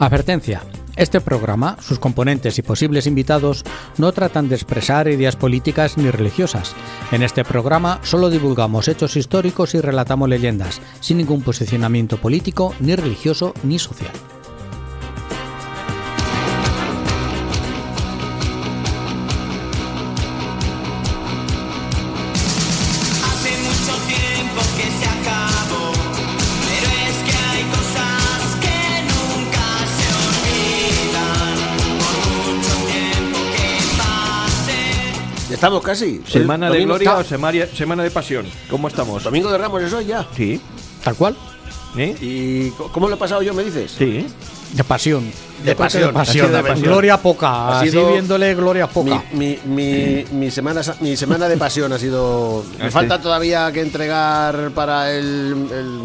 Advertencia. Este programa, sus componentes y posibles invitados no tratan de expresar ideas políticas ni religiosas. En este programa solo divulgamos hechos históricos y relatamos leyendas, sin ningún posicionamiento político, ni religioso, ni social. Estamos casi. ¿Semana de gloria o semana de pasión? ¿Cómo estamos? Domingo de Ramos, eso ya. Sí. Tal cual. ¿Y cómo lo he pasado yo, me dices? Sí. De pasión. De pasión. Gloria poca. Así viéndole gloria poca. Mi semana de pasión ha sido. Me falta todavía que entregar para el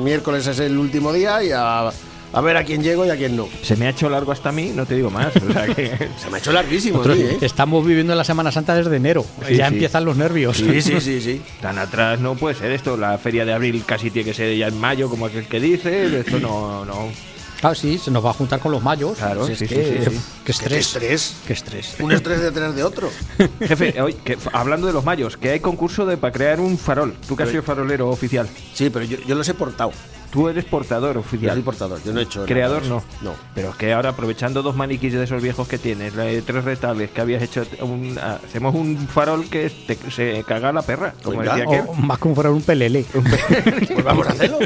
miércoles, es el último día, y a ver a quién llego y a quién no. Se me ha hecho largo hasta a mí, no te digo más. O sea que se me ha hecho larguísimo. Estamos viviendo la Semana Santa desde enero. Sí, ya empiezan los nervios. Sí. Tan atrás no puede ser esto. La feria de abril casi tiene que ser ya en mayo, como aquel que dice. Esto no. Claro, sí, se nos va a juntar con los mayos. Claro, sí. Qué estrés. Qué estrés. Un estrés detrás de otro. Jefe, hoy, hablando de los mayos, que hay concurso para crear un farol. Tú que has sido farolero oficial. Sí, pero yo los he portado. Tú eres portador oficial. Yo soy portador, yo no he hecho. Creador no. Pero es que ahora, aprovechando 2 maniquís de esos viejos que tienes, 3 retables que habías hecho, hacemos un farol que se caga la perra, como decía que. Más que un farol, un pelele. Pues vamos a hacerlo.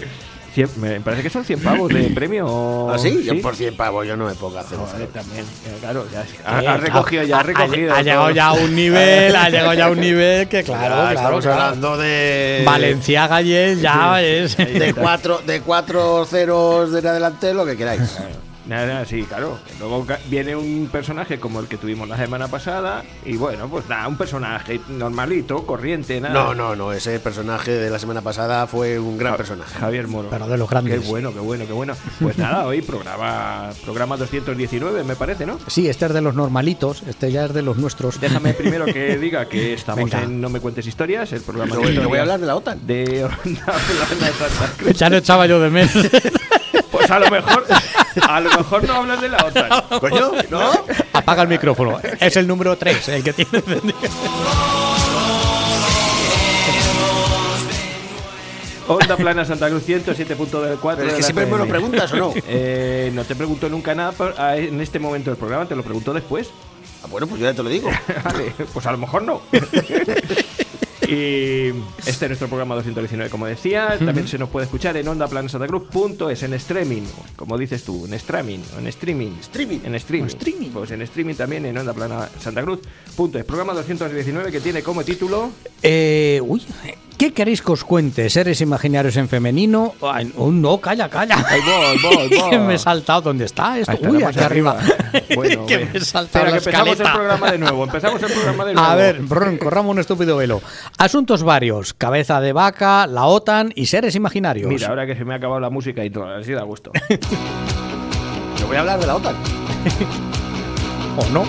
Me parece que son 100 pavos de premio. ¿Ah, sí? Yo por 100 pavos yo no me puedo hacer. También, claro, ha recogido. Ha llegado ya a un nivel, que claro. Estamos hablando de Valenciaga y él ya es de 4 ceros en adelante, lo que queráis. Nada, sí, claro. Luego viene un personaje como el que tuvimos la semana pasada y bueno, pues nada, un personaje normalito, corriente, nada. No, ese personaje de la semana pasada fue un gran personaje. Javier Moro. Pero de los grandes. Qué bueno. Pues nada, hoy programa 219, me parece, ¿no? Sí, este es de los normalitos, este ya es de los nuestros. Déjame primero que diga que estamos en No me cuentes historias, el programa de voy a hablar de la OTAN. Ya no echaba yo de menos. Pues a lo mejor no hablas de la OTAN. Coño, ¿no? Apaga el micrófono. Es el número 3 el que tiene encendido. Onda Plana Santa Cruz 107.4. ¿Es que siempre me lo preguntas o no? No te pregunto nunca nada en este momento del programa, te lo pregunto después. Bueno, pues yo ya te lo digo. Vale, pues a lo mejor no. Y este es nuestro programa 219, como decía. También se nos puede escuchar en ondaplanasantacruz.es, en streaming, como dices tú, en streaming. Pues en streaming también en ondaplanasantacruz.es. Programa 219 que tiene como título... ¿Qué queréis que os cuente? ¿Seres imaginarios en femenino? Ay, no, calla. Ahí voy. Me he saltado. ¿Dónde está esto? Aquí arriba. Bueno, que me he saltado la empezamos escaleta. el programa de nuevo. A ver, corramos un estúpido velo. Asuntos varios. Cabeza de vaca, la OTAN y seres imaginarios. Mira, ahora que se me ha acabado la música y todo, así da gusto. Yo voy a hablar de la OTAN. ¿O no?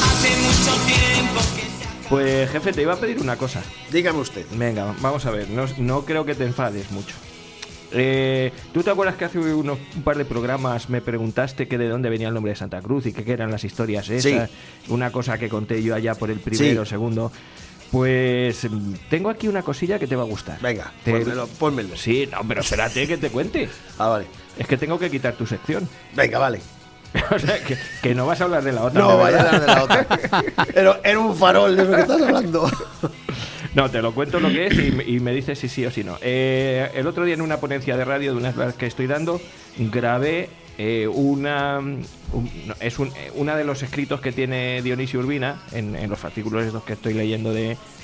Hace mucho tiempo que... Pues jefe, te iba a pedir una cosa. Dígame usted. Venga, vamos a ver. No creo que te enfades mucho. ¿Tú te acuerdas que hace un par de programas me preguntaste que de dónde venía el nombre de Santa Cruz y que qué eran las historias esas? Sí. Una cosa que conté yo allá por el primero, segundo. Pues tengo aquí una cosilla que te va a gustar. Venga, pónmelo. Sí, no, pero espérate que te cuente. Vale. Es que tengo que quitar tu sección. Venga, vale. O sea, que no vas a hablar de la OTAN. No, vaya a hablar de la OTAN. Pero era un farol de lo que estás hablando. No, te lo cuento lo que es y me dices si sí o si no. El otro día en una ponencia de radio de unas que estoy dando, grabé una de los escritos que tiene Dionisio Urbina en los artículos estos que estoy leyendo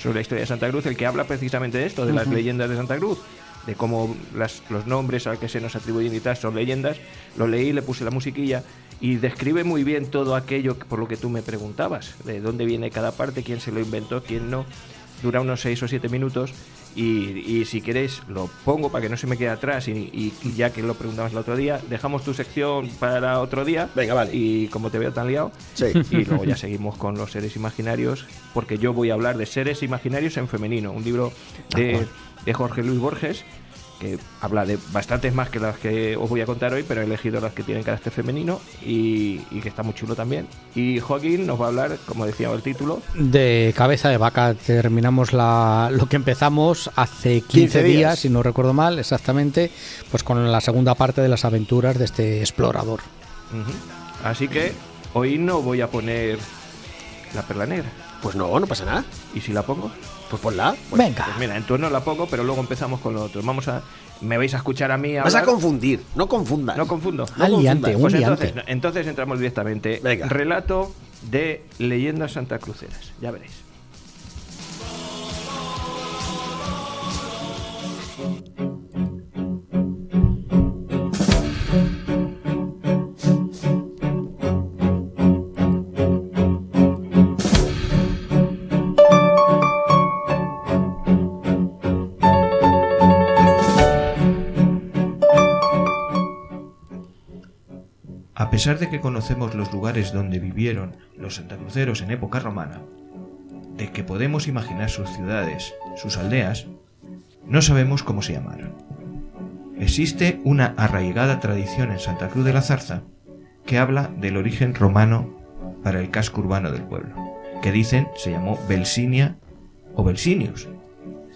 sobre la historia de Santa Cruz, el que habla precisamente de esto, de las leyendas de Santa Cruz, de cómo los nombres al que se nos atribuyen y tal son leyendas. Lo leí, le puse la musiquilla y describe muy bien todo aquello por lo que tú me preguntabas, de dónde viene cada parte, quién se lo inventó, quién no. Dura unos 6 o 7 minutos y si queréis lo pongo para que no se me quede atrás y ya que lo preguntamos el otro día, dejamos tu sección para otro día. Venga, vale. Y como te veo tan liado, sí. Y luego ya seguimos con los seres imaginarios, porque yo voy a hablar de seres imaginarios en femenino, un libro de Jorge Luis Borges, que habla de bastantes más que las que os voy a contar hoy, pero he elegido las que tienen carácter femenino y que está muy chulo también. Y Joaquín nos va a hablar, como decía el título, de Cabeza de Vaca. Terminamos lo que empezamos hace 15 días, si no recuerdo mal, exactamente, pues con la segunda parte de las aventuras de este explorador. Así que hoy no voy a poner La Perla Negra. Pues no pasa nada. ¿Y si la pongo? Pues ponla. Venga. Pues mira, entonces no la pongo, pero luego empezamos con lo otro. Me vais a escuchar a mí hablar. Vas a confundir, no confundas. No confundo. Aliante, Pues un liante. entonces entramos directamente. Venga. Relato de leyendas santacruceras. Ya veréis. A pesar de que conocemos los lugares donde vivieron los santacruceros en época romana, de que podemos imaginar sus ciudades, sus aldeas, no sabemos cómo se llamaron. Existe una arraigada tradición en Santa Cruz de la Zarza que habla del origen romano para el casco urbano del pueblo, que dicen se llamó Belsinia o Belsinius,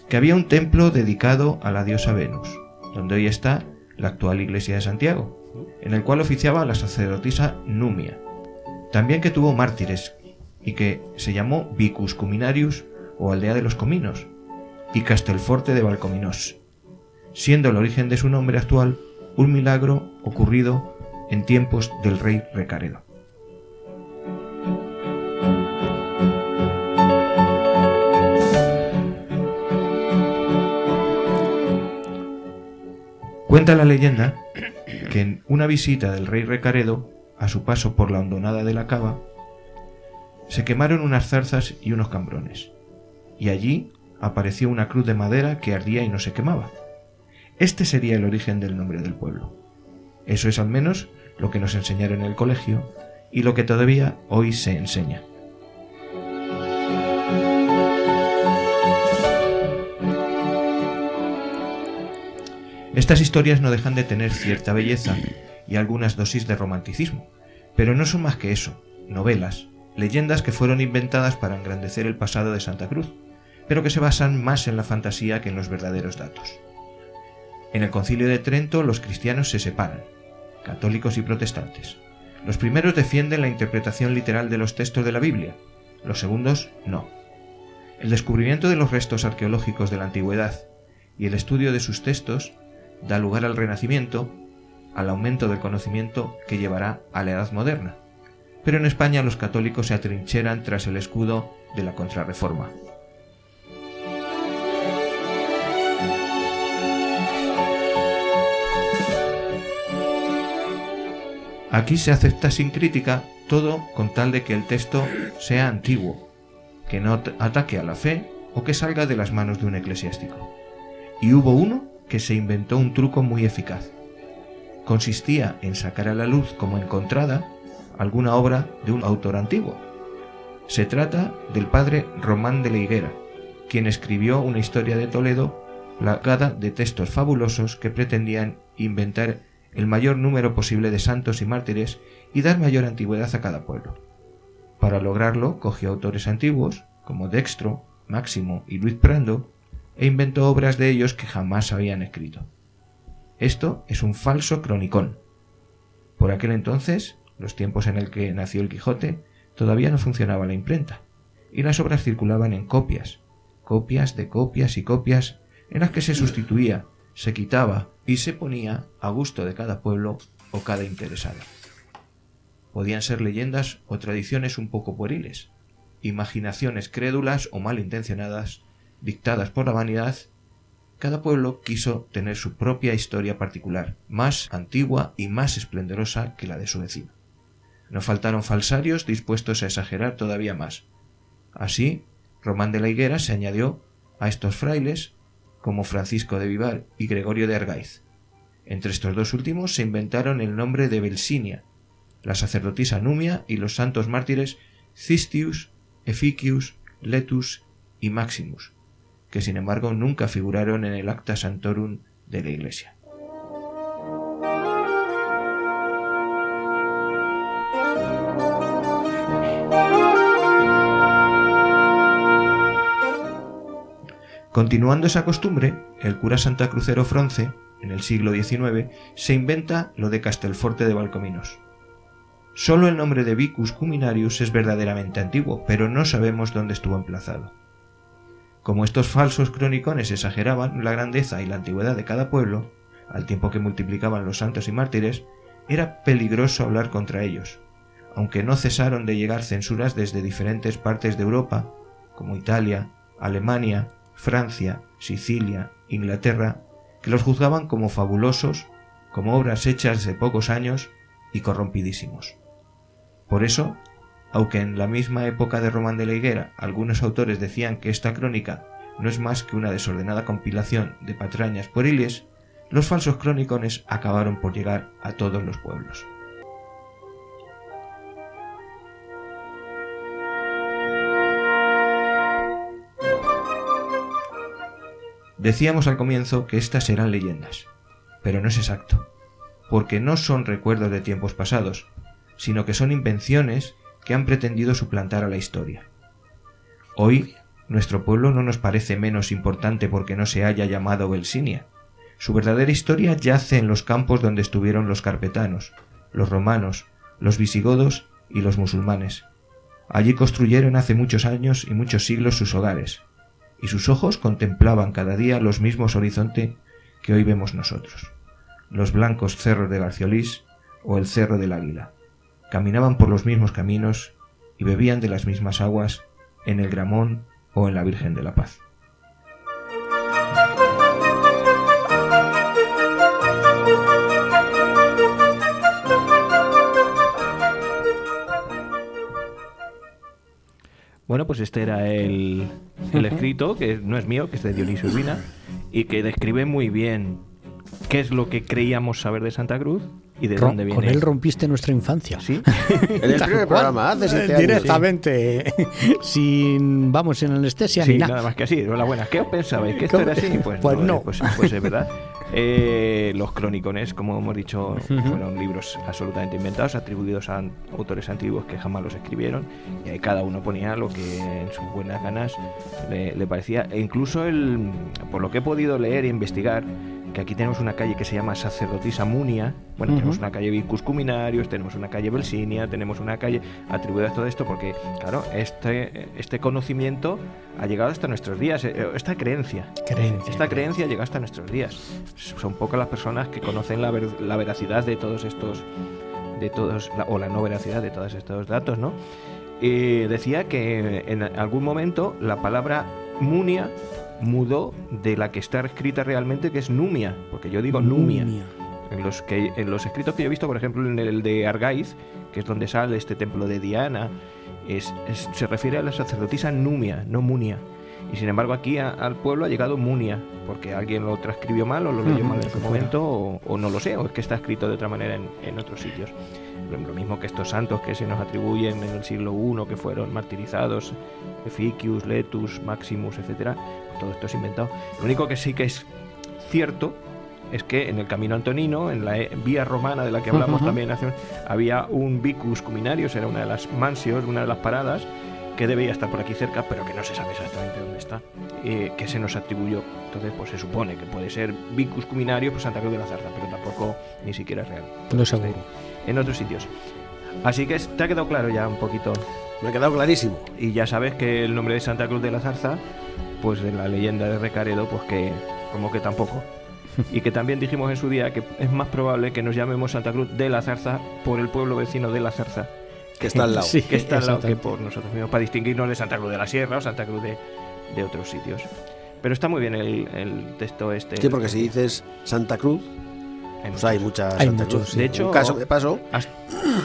que había un templo dedicado a la diosa Venus, donde hoy está la actual iglesia de Santiago, en el cual oficiaba la sacerdotisa Numia. También que tuvo mártires y que se llamó Vicus Cuminarius o Aldea de los Cominos y Castelforte de Valcominos, siendo el origen de su nombre actual un milagro ocurrido en tiempos del rey Recaredo. Cuenta la leyenda que en una visita del rey Recaredo, a su paso por la hondonada de la Cava, se quemaron unas zarzas y unos cambrones, y allí apareció una cruz de madera que ardía y no se quemaba. Este sería el origen del nombre del pueblo. Eso es al menos lo que nos enseñaron en el colegio y lo que todavía hoy se enseña. Estas historias no dejan de tener cierta belleza y algunas dosis de romanticismo, pero no son más que eso, novelas, leyendas que fueron inventadas para engrandecer el pasado de Santa Cruz, pero que se basan más en la fantasía que en los verdaderos datos. En el Concilio de Trento los cristianos se separan, católicos y protestantes. Los primeros defienden la interpretación literal de los textos de la Biblia, los segundos no. El descubrimiento de los restos arqueológicos de la antigüedad y el estudio de sus textos da lugar al Renacimiento, al aumento del conocimiento que llevará a la Edad Moderna. Pero en España los católicos se atrincheran tras el escudo de la Contrarreforma. Aquí se acepta sin crítica todo con tal de que el texto sea antiguo, que no ataque a la fe o que salga de las manos de un eclesiástico. Y hubo uno que se inventó un truco muy eficaz. Consistía en sacar a la luz como encontrada alguna obra de un autor antiguo. Se trata del padre Román de la Higuera, quien escribió una historia de Toledo plagada de textos fabulosos que pretendían inventar el mayor número posible de santos y mártires y dar mayor antigüedad a cada pueblo. Para lograrlo, cogió autores antiguos, como Dextro, Máximo y Luis Prando, e inventó obras de ellos que jamás habían escrito. Esto es un falso cronicón. Por aquel entonces, los tiempos en el que nació el Quijote, todavía no funcionaba la imprenta, y las obras circulaban en copias de copias y copias, en las que se sustituía, se quitaba y se ponía a gusto de cada pueblo o cada interesado. Podían ser leyendas o tradiciones un poco pueriles, imaginaciones crédulas o malintencionadas, dictadas por la vanidad. Cada pueblo quiso tener su propia historia particular, más antigua y más esplendorosa que la de su vecino. No faltaron falsarios dispuestos a exagerar todavía más. Así, Román de la Higuera se añadió a estos frailes como Francisco de Vivar y Gregorio de Argaiz. Entre estos dos últimos se inventaron el nombre de Belsinia, la sacerdotisa Numia y los santos mártires Cistius, Eficius, Letus y Maximus, que sin embargo nunca figuraron en el Acta Santorum de la Iglesia. Continuando esa costumbre, el cura santacrucero Fronce, en el siglo XIX, se inventa lo de Castelforte de Valcominos. Solo el nombre de Vicus Cuminarius es verdaderamente antiguo, pero no sabemos dónde estuvo emplazado. Como estos falsos cronicones exageraban la grandeza y la antigüedad de cada pueblo, al tiempo que multiplicaban los santos y mártires, era peligroso hablar contra ellos, aunque no cesaron de llegar censuras desde diferentes partes de Europa, como Italia, Alemania, Francia, Sicilia, Inglaterra, que los juzgaban como fabulosos, como obras hechas de pocos años y corrompidísimos. Por eso, aunque en la misma época de Román de la Higuera algunos autores decían que esta crónica no es más que una desordenada compilación de patrañas pueriles, los falsos cronicones acabaron por llegar a todos los pueblos. Decíamos al comienzo que estas eran leyendas, pero no es exacto, porque no son recuerdos de tiempos pasados, sino que son invenciones que han pretendido suplantar a la historia. Hoy, nuestro pueblo no nos parece menos importante porque no se haya llamado Belsinia. Su verdadera historia yace en los campos donde estuvieron los carpetanos, los romanos, los visigodos y los musulmanes. Allí construyeron hace muchos años y muchos siglos sus hogares, y sus ojos contemplaban cada día los mismos horizontes que hoy vemos nosotros, los blancos cerros de Garciolís o el Cerro del Águila. Caminaban por los mismos caminos y bebían de las mismas aguas en el Gramón o en la Virgen de la Paz. Bueno, pues este era el escrito, que no es mío, que es de Dionisio Urbina, y que describe muy bien qué es lo que creíamos saber de Santa Cruz y de dónde viene. Con él rompiste nuestra infancia. Sí. En el primer programa, hace 7 años. Directamente, sin anestesia Sí, ni nada. nada más que así. Hola, buenas. ¿Qué os pensabais? ¿Que esto era así? Pues no. Pues es verdad. Los cronicones, como hemos dicho, fueron libros absolutamente inventados, atribuidos a autores antiguos que jamás los escribieron, y ahí cada uno ponía lo que en sus buenas ganas le parecía. E incluso, por lo que he podido leer e investigar, que aquí tenemos una calle que se llama Sacerdotisa Munia. Bueno, tenemos una calle Vicus Cuminarius, tenemos una calle Belsinia, tenemos una calle atribuida a todo esto, porque, claro, este conocimiento ha llegado hasta nuestros días, esta creencia ha llegado hasta nuestros días. Son pocas las personas que conocen la veracidad de todos estos, o la no veracidad de todos estos datos, ¿no? Decía que en algún momento la palabra Munia mudó de la que está escrita realmente, que es Numia, porque yo digo Numia. En los escritos que yo he visto, por ejemplo, en el de Argaiz, que es donde sale este templo de Diana, se refiere a la sacerdotisa Numia, no Munia. Y sin embargo aquí al pueblo ha llegado Munia, porque alguien lo transcribió mal o lo leyó mal en su momento, o no lo sé, o es que está escrito de otra manera en otros sitios. Lo mismo que estos santos que se nos atribuyen en el siglo I, que fueron martirizados, Ficius, Letus, Maximus, etcétera, todo esto es inventado. Lo único que sí que es cierto es que en el Camino Antonino, en la vía romana de la que hablamos también, había un Vicus Cuminarius, era una de las mansios, una de las paradas, que debía estar por aquí cerca, pero que no se sabe exactamente dónde está, que se nos atribuyó. Entonces, pues se supone que puede ser Vicus Cuminarius por Santa Cruz de la Zarza, pero tampoco ni siquiera es real. No seguro. En otros sitios. Así que te ha quedado claro ya un poquito. Me ha quedado clarísimo. Y ya sabes que el nombre de Santa Cruz de la Zarza, pues de la leyenda de Recaredo, pues que como que tampoco. Y que también dijimos en su día que es más probable que nos llamemos Santa Cruz de la Zarza por el pueblo vecino de la Zarza, que está al lado. Sí, que está al lado, que por nosotros mismos, para distinguirnos de Santa Cruz de la Sierra o Santa Cruz de otros sitios. Pero está muy bien el texto este. Sí, porque si dices Santa Cruz, pues hay muchas Santa Cruz. De hecho, un caso de paso,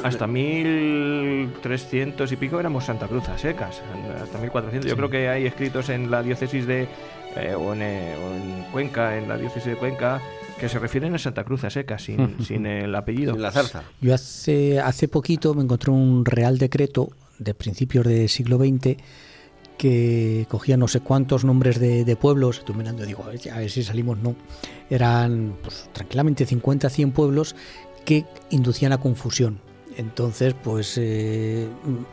hasta 1300 y pico éramos Santa Cruz a secas, hasta 1400. Yo creo que hay escritos en la diócesis o en Cuenca, en la diócesis de Cuenca, que se refieren a Santa Cruz a secas, sin el apellido. Sin la zarza. Yo hace poquito me encontré un real decreto de principios del siglo XX que cogía no sé cuántos nombres de pueblos, estoy mirando y digo, a ver si salimos, no. Eran pues, tranquilamente 50, 100 pueblos que inducían a confusión. Entonces, pues,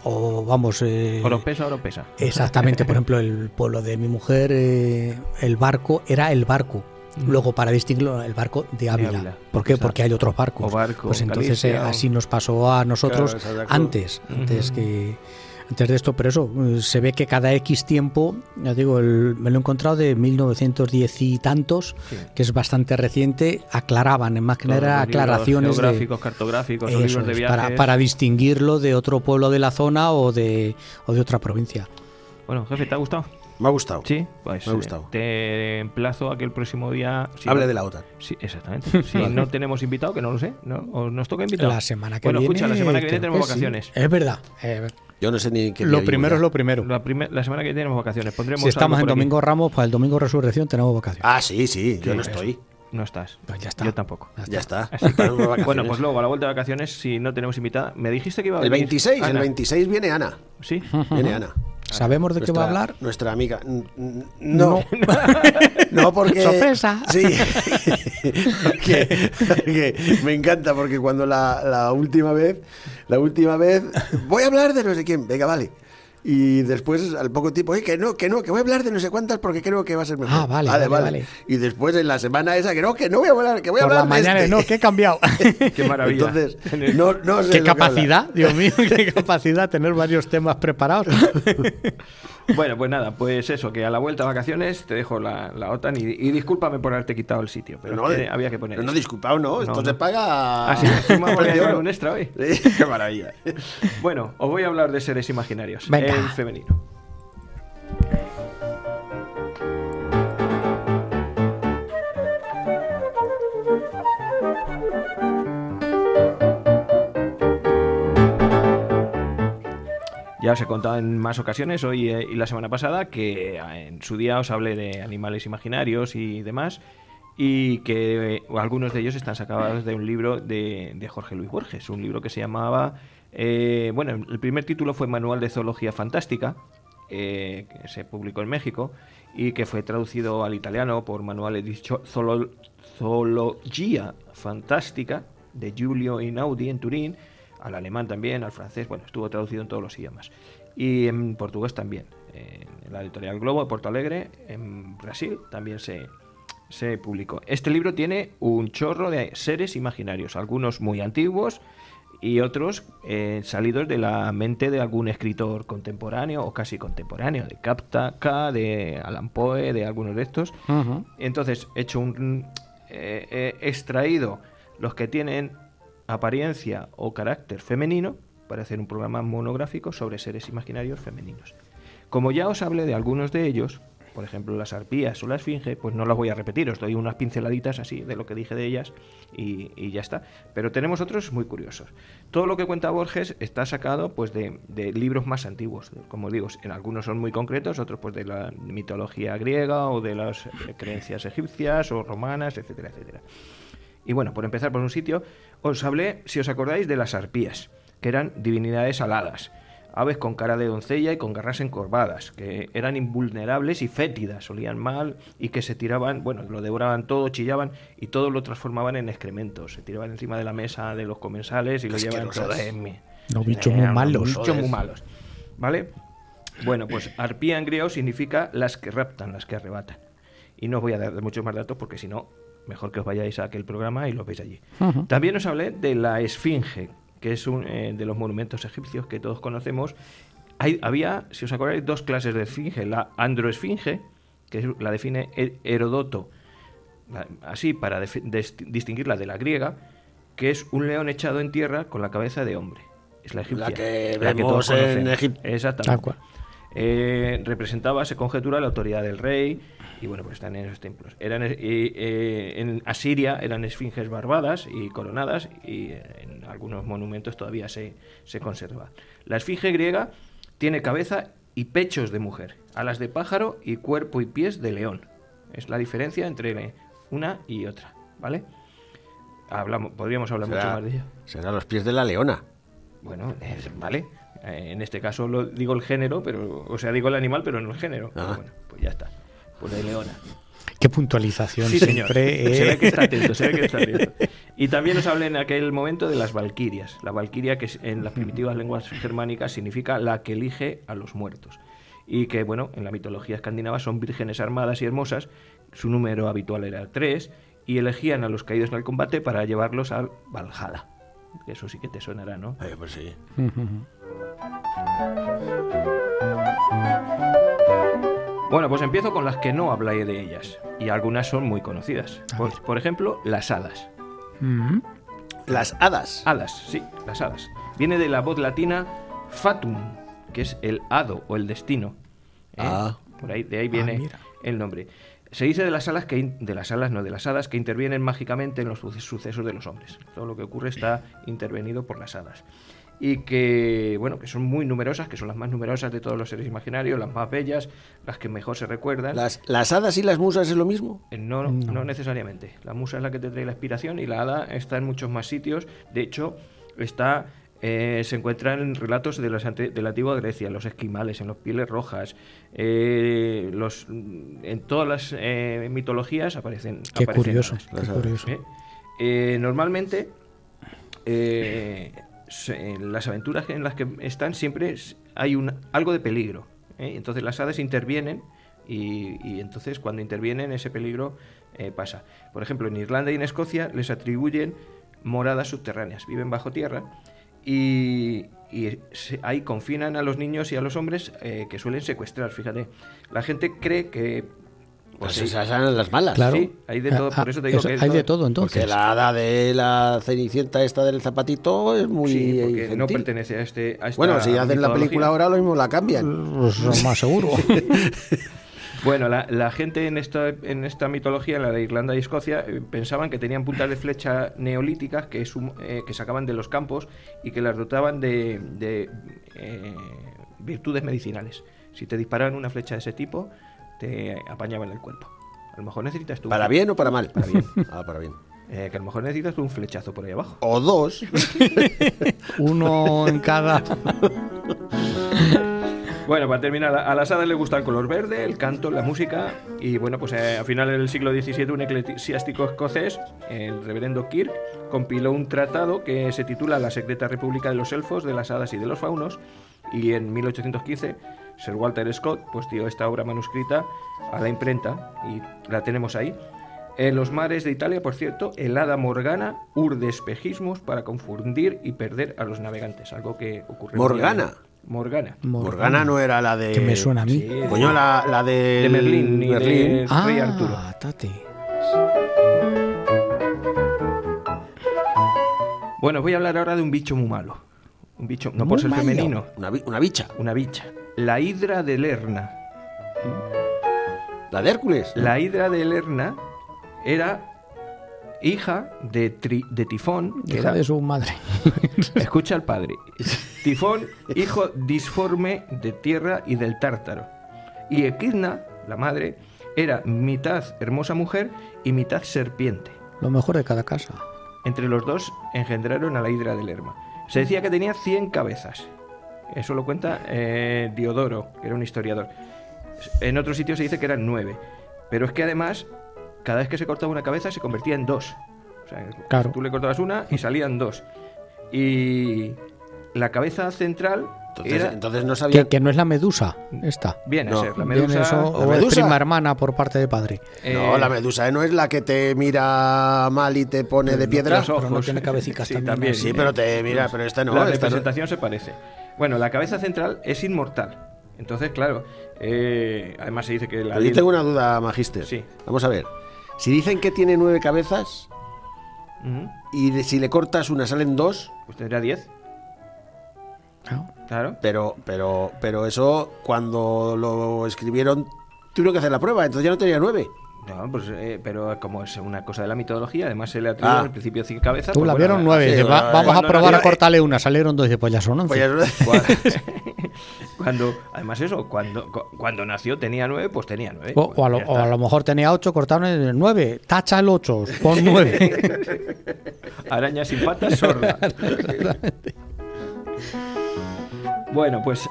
Oropesa. Exactamente, por ejemplo, el pueblo de mi mujer, el barco, era el barco. Luego, para distinguirlo, el barco de Ávila. ¿Por qué? Porque hay otros barcos. O barco, pues entonces Galicia, así nos pasó a nosotros antes de esto, pero eso, se ve que cada X tiempo, ya digo, me lo he encontrado de 1910 y tantos, que es bastante reciente, aclaraban, en más que nada aclaraciones geográficos, cartográficos, o libros de viajes. Para distinguirlo de otro pueblo de la zona o de otra provincia. Bueno, jefe, ¿te ha gustado? Me ha gustado. Sí, pues me ha gustado. Te emplazo a que el próximo día... Hable de la OTAN. Sí, exactamente. Si no tenemos invitado, que no lo sé, ¿no? ¿O nos toca invitado? La semana que viene... Bueno, escucha, la semana que viene tenemos vacaciones. Sí. Es verdad. Yo no sé ni qué Lo primero es lo primero. La semana que viene tenemos vacaciones. Pondremos si estamos en algo por Domingo aquí. Ramos, para el Domingo Resurrección tenemos vacaciones. Ah, sí, yo no estoy. No estás. Pues ya está. Yo tampoco. Ya está. Así que, bueno, pues luego a la vuelta de vacaciones, si no tenemos invitada, me dijiste que iba a El venir 26, Ana. el 26 26 viene Ana. ¿Sí? Viene Ana. ¿Sabemos de qué va a hablar? Nuestra amiga. No. No, porque... ¡Sorpresa! Sí. porque me encanta, porque cuando la última vez... Voy a hablar de no sé quién. Venga, vale. Y después, al poco tiempo, que voy a hablar de no sé cuántas porque creo que va a ser mejor. Ah, vale. Y después en la semana esa, que no voy a hablar, que voy a Por hablar la mañana, de no, que he cambiado. Qué maravilla. Entonces, no sé Qué lo que capacidad, Dios mío, qué capacidad tener varios temas preparados. Bueno, pues nada, pues eso, que a la vuelta de vacaciones te dejo la OTAN y discúlpame por haberte quitado el sitio, pero No, había que poner No, esto. disculpado, no. Esto se paga. Ah, sí, encima voy a llevar oro. un extra hoy. Sí, qué maravilla. Bueno, os voy a hablar de seres imaginarios Venga. en femenino. Ya os he contado en más ocasiones, hoy y la semana pasada, que en su día os hablé de animales imaginarios y demás, y que algunos de ellos están sacados de un libro de Jorge Luis Borges, un libro que se llamaba... bueno, el primer título fue Manual de Zoología Fantástica, que se publicó en México, y que fue traducido al italiano por Manuale di Zoologia Fantastica, de Giulio Einaudi en Turín, al alemán también, al francés, bueno, estuvo traducido en todos los idiomas. Y en portugués también, en la editorial Globo de Porto Alegre, en Brasil también se publicó. Este libro tiene un chorro de seres imaginarios, algunos muy antiguos y otros salidos de la mente de algún escritor contemporáneo o casi contemporáneo, de Kafka, de Allan Poe, de algunos de estos. Uh-huh. Entonces he hecho extraído los que tienen apariencia o carácter femenino para hacer un programa monográfico sobre seres imaginarios femeninos. Como ya os hablé de algunos de ellos, por ejemplo las arpías o la esfinge, pues no las voy a repetir, os doy unas pinceladitas así de lo que dije de ellas y ya está. Pero tenemos otros muy curiosos. Todo lo que cuenta Borges está sacado pues de libros más antiguos, como digo, en algunos son muy concretos, otros pues de la mitología griega o de las creencias egipcias o romanas, etcétera, etcétera. Y bueno, por empezar por un sitio, os hablé, si os acordáis, de las arpías, que eran divinidades aladas, aves con cara de doncella y con garras encorvadas, que eran invulnerables y fétidas, olían mal y que se tiraban, bueno, lo devoraban todo, chillaban y todo lo transformaban en excrementos, se tiraban encima de la mesa de los comensales y lo llevaban todo. Los bichos muy malos. Bichos muy malos, ¿vale? Bueno, pues arpía en griego significa las que raptan, las que arrebatan. Y no os voy a dar muchos más datos porque si no, mejor que os vayáis a aquel programa y lo veis allí. Uh-huh. También os hablé de la esfinge, que es un de los monumentos egipcios que todos conocemos. Había, si os acordáis, dos clases de esfinge. La androesfinge, que la define Heródoto, así para distinguirla de la griega, que es un león echado en tierra con la cabeza de hombre. Es la egipcia. La que vemos todos en Egipto. Exactamente. Representaba, se conjetura, la autoridad del rey. Y bueno, pues están en esos templos. En Asiria eran esfinges barbadas y coronadas, y en algunos monumentos todavía se conserva. La esfinge griega tiene cabeza y pechos de mujer, alas de pájaro y cuerpo y pies de león. Es la diferencia entre una y otra, ¿vale? Podríamos hablar mucho más de ello. Serán los pies de la leona. Bueno, vale. En este caso digo el género, digo el animal, pero no el género. Ah. Bueno, pues ya está. Pues de leona. Qué puntualización Sí, señor. siempre. Se ve que está atento, se ve que está atento. Y también os hablé en aquel momento de las valquirias. La valquiria, que en las primitivas lenguas germánicas significa la que elige a los muertos. Y que, bueno, en la mitología escandinava son vírgenes armadas y hermosas. Su número habitual era 3 y elegían a los caídos en el combate para llevarlos al Valhalla. Eso sí que te sonará, ¿no? Pues sí. Bueno, pues empiezo con las que no hablaré de ellas. Y algunas son muy conocidas. Por ejemplo, las hadas. Las hadas. Hadas, sí, las hadas. Viene de la voz latina fatum, que es el hado o el destino. Por ahí, de ahí viene mira. el nombre. Se dice de las hadas que intervienen mágicamente en los sucesos de los hombres. Todo lo que ocurre está intervenido por las hadas. Y que, bueno, que son muy numerosas, que son las más numerosas de todos los seres imaginarios, las más bellas, las que mejor se recuerdan. ¿Las hadas y las musas es lo mismo? No necesariamente. La musa es la que te trae la inspiración y la hada está en muchos más sitios. De hecho, se encuentra en relatos de la antigua Grecia, en los esquimales, en los pieles rojas. En todas las mitologías aparecen. Qué aparecen curioso, hadas. qué curioso. Normalmente, en las aventuras en las que están siempre hay algo de peligro. Entonces las hadas intervienen y entonces cuando intervienen ese peligro pasa. Por ejemplo, en Irlanda y en Escocia les atribuyen moradas subterráneas. Viven bajo tierra y ahí confinan a los niños y a los hombres que suelen secuestrar. Fíjate, la gente cree que... Pues esas son las malas. Claro. Sí, hay de todo, por eso te digo que hay de todo, entonces. Porque la hada de la Cenicienta esta del zapatito es muy Sí, porque gentil. no pertenece a esta Bueno, si hacen la mitología. película ahora lo mismo la cambian. Pues lo más seguro. Bueno, la gente en esta mitología, en la de Irlanda y Escocia, pensaban que tenían puntas de flecha neolíticas que sacaban de los campos y que las dotaban de virtudes medicinales. Si te disparaban una flecha de ese tipo, te apañaban el cuerpo. A lo mejor necesitas tú... ¿Para bien o para mal? Para bien. Para bien. Que a lo mejor necesitas tú un flechazo por ahí abajo. O dos. Uno en cada. Bueno, para terminar, a las hadas les gusta el color verde, el canto, la música. Y bueno, pues a finales del siglo XVII un eclesiástico escocés, el reverendo Kirk, compiló un tratado que se titula La secreta república de los elfos, de las hadas y de los faunos. Y en 1815 Sir Walter Scott pues dio esta obra manuscrita a la imprenta y la tenemos ahí. En los mares de Italia, por cierto, el hada Morgana urde espejismos para confundir y perder a los navegantes, algo que ocurre. ¿Morgana? Morgana no era la de... Que me suena a mí. Sí, Coño, la de Merlín y de Rey Arturo. Tate. Bueno, voy a hablar ahora de un bicho muy malo. Un bicho, no Muy por ser malo. femenino, Una bicha. una bicha. La hidra de Lerna. ¿La de Hércules? La hidra de Lerna era hija de Tifón, que Hija era... de su madre. Escucha al padre. Tifón, hijo disforme de tierra y del Tártaro. Y Equidna, la madre, era mitad hermosa mujer y mitad serpiente. Lo mejor de cada casa. Entre los dos engendraron a la hidra de Lerma. Se decía que tenía 100 cabezas. Eso lo cuenta Diodoro, que era un historiador. En otros sitios se dice que eran 9. Pero es que además, cada vez que se cortaba una cabeza se convertía en 2. O sea, Claro. tú le cortabas una y salían 2. Y la cabeza central era... Entonces no sabía... Que no es la medusa, esta. Viene No, a ser la Viene medusa. eso, ¿La o es medusa? prima hermana por parte de padre. No, la medusa no es la que te mira mal y te pone de piedra. los Pero no ojos. tiene cabecicas Sí, también. Sí, pero te mira, pero esta no. La esta no. representación se parece. Bueno, la cabeza central es inmortal. Entonces, claro, además se dice que la... Pero yo tengo una duda, Magister. Sí. Vamos a ver. Si dicen que tiene 9 cabezas Ujú. y si le cortas una salen 2, Pues tendría 10, Claro. claro. pero eso cuando lo escribieron tuvieron que hacer la prueba, entonces ya no tenía 9. No, pues, pero como es una cosa de la mitología, además se le atribuye al principio 5 cabezas. Tú pues la bueno, vieron 9. sí, dice, bueno, vamos a cuando probar a nació- cortarle una. Salieron 2. Dice, pues ya son 11. Pues ya- además eso, cuando nació tenía 9, pues tenía 9. O a lo mejor tenía 8, cortaron el 9. Tacha el 8, pon 9. Araña sin patas, sorda. Bueno, pues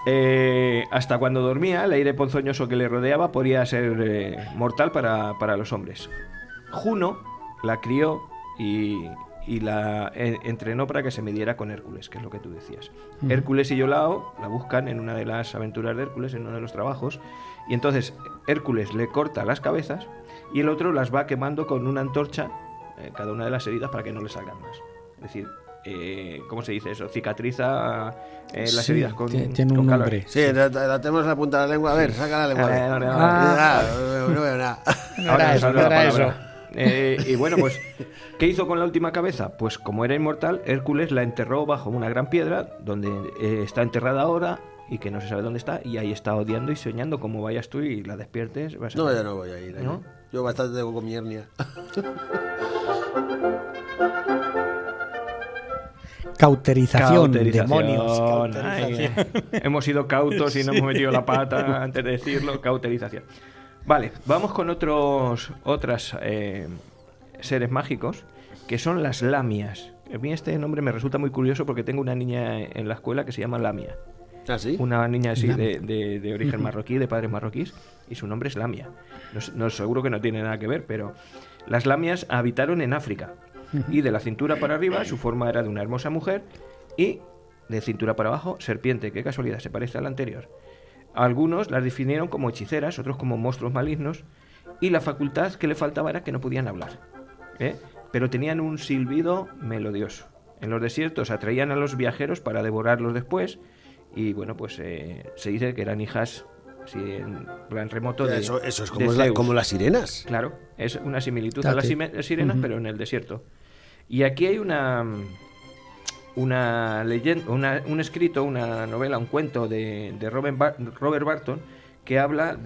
hasta cuando dormía, el aire ponzoñoso que le rodeaba podía ser mortal para los hombres. Juno la crió y la entrenó para que se midiera con Hércules, que es lo que tú decías. Hércules y Iolao la buscan en una de las aventuras de Hércules, en uno de los trabajos, y entonces Hércules le corta las cabezas y el otro las va quemando con una antorcha cada una de las heridas para que no le salgan más. Es decir, ¿cómo se dice eso? Cicatriza las heridas con tiene con un calor. nombre. Sí, la tenemos en la punta de la lengua. A ver, saca la lengua. No veo nada. No era eso, no era eso. Y bueno, pues, ¿qué hizo con la última cabeza? Pues como era inmortal, Hércules la enterró bajo una gran piedra, donde está enterrada ahora y que no se sabe dónde está, y ahí está odiando y soñando. Como vayas tú y la despiertes, vas a... No, ya no voy a ir. ¿No? Yo bastante tengo con mi hernia. Cauterización, demonios. Ay, hemos sido cautos y no hemos metido la pata antes de decirlo. Cauterización. Vale, vamos con otras seres mágicos, que son las lamias. A mí este nombre me resulta muy curioso porque tengo una niña en la escuela que se llama Lamia. ¿Ah, sí? Una niña así de origen marroquí, de padres marroquíes, y su nombre es Lamia. No seguro que no tiene nada que ver, pero las lamias habitaron en África. Y de la cintura para arriba su forma era de una hermosa mujer, y de cintura para abajo serpiente. Qué casualidad, se parece a la anterior. Algunos las definieron como hechiceras, otros como monstruos malignos, y la facultad que le faltaba era que no podían hablar, pero tenían un silbido melodioso. En los desiertos atraían a los viajeros para devorarlos después, y bueno, pues se dice que eran hijas, así en plan remoto, de Eso es de como, Zeus. como las sirenas. Claro, es una similitud a las sirenas, pero en el desierto. Y aquí hay una leyenda, un escrito, una novela, un cuento de Robert Barton, que habla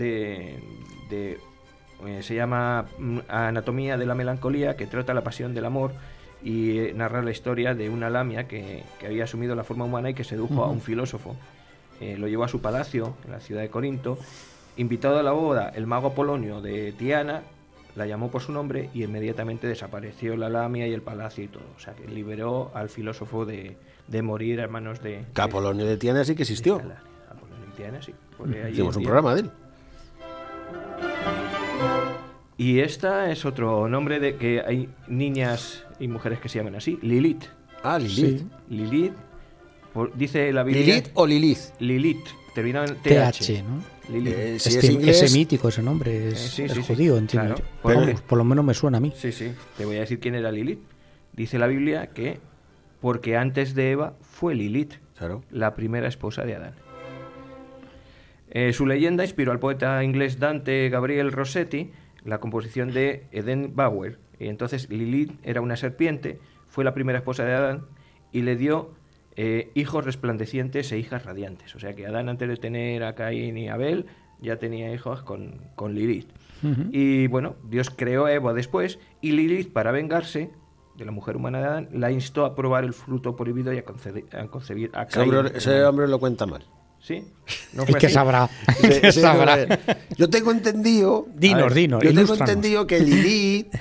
se llama Anatomía de la melancolía, que trata la pasión del amor y narra la historia de una lamia que había asumido la forma humana y que sedujo a un filósofo. Lo llevó a su palacio en la ciudad de Corinto. Invitado a la boda, el mago Apolonio de Tiana la llamó por su nombre y inmediatamente desapareció la lamia y el palacio y todo. O sea, que liberó al filósofo de morir a manos de... Que Apolonio de Tiana sí que existió. Apolonio de Tiana, sí. Hicimos un programa de él. Y esta es otro nombre de que hay niñas y mujeres que se llaman así, Lilith. Ah, Lilith. Sí. Lilith, dice la Biblia... ¿Lilith o Lilith? Lilith, terminado en TH, TH, ¿no? Lilith. Si es inglés... Ese mítico, ese nombre, es Sí, judío, entiendo claro. yo. Vamos, por lo menos me suena a mí. Sí, te voy a decir quién era Lilith. Dice la Biblia que porque antes de Eva fue Lilith, Claro. la primera esposa de Adán. Su leyenda inspiró al poeta inglés Dante Gabriel Rossetti la composición de Eden Bower. Y entonces Lilith era una serpiente, fue la primera esposa de Adán y le dio hijos resplandecientes e hijas radiantes. O sea que Adán, antes de tener a Caín y Abel, ya tenía hijos con Lilith. Y bueno, Dios creó a Eva después, y Lilith, para vengarse de la mujer humana de Adán, la instó a probar el fruto prohibido y a concebir a Caín. Ese hombre lo cuenta mal. ¿Sí? ¿No El fue que así? sabrá. Sí, Sabrá. no, yo tengo entendido... Dinos, Yo tengo ilústranos. entendido que Lilith,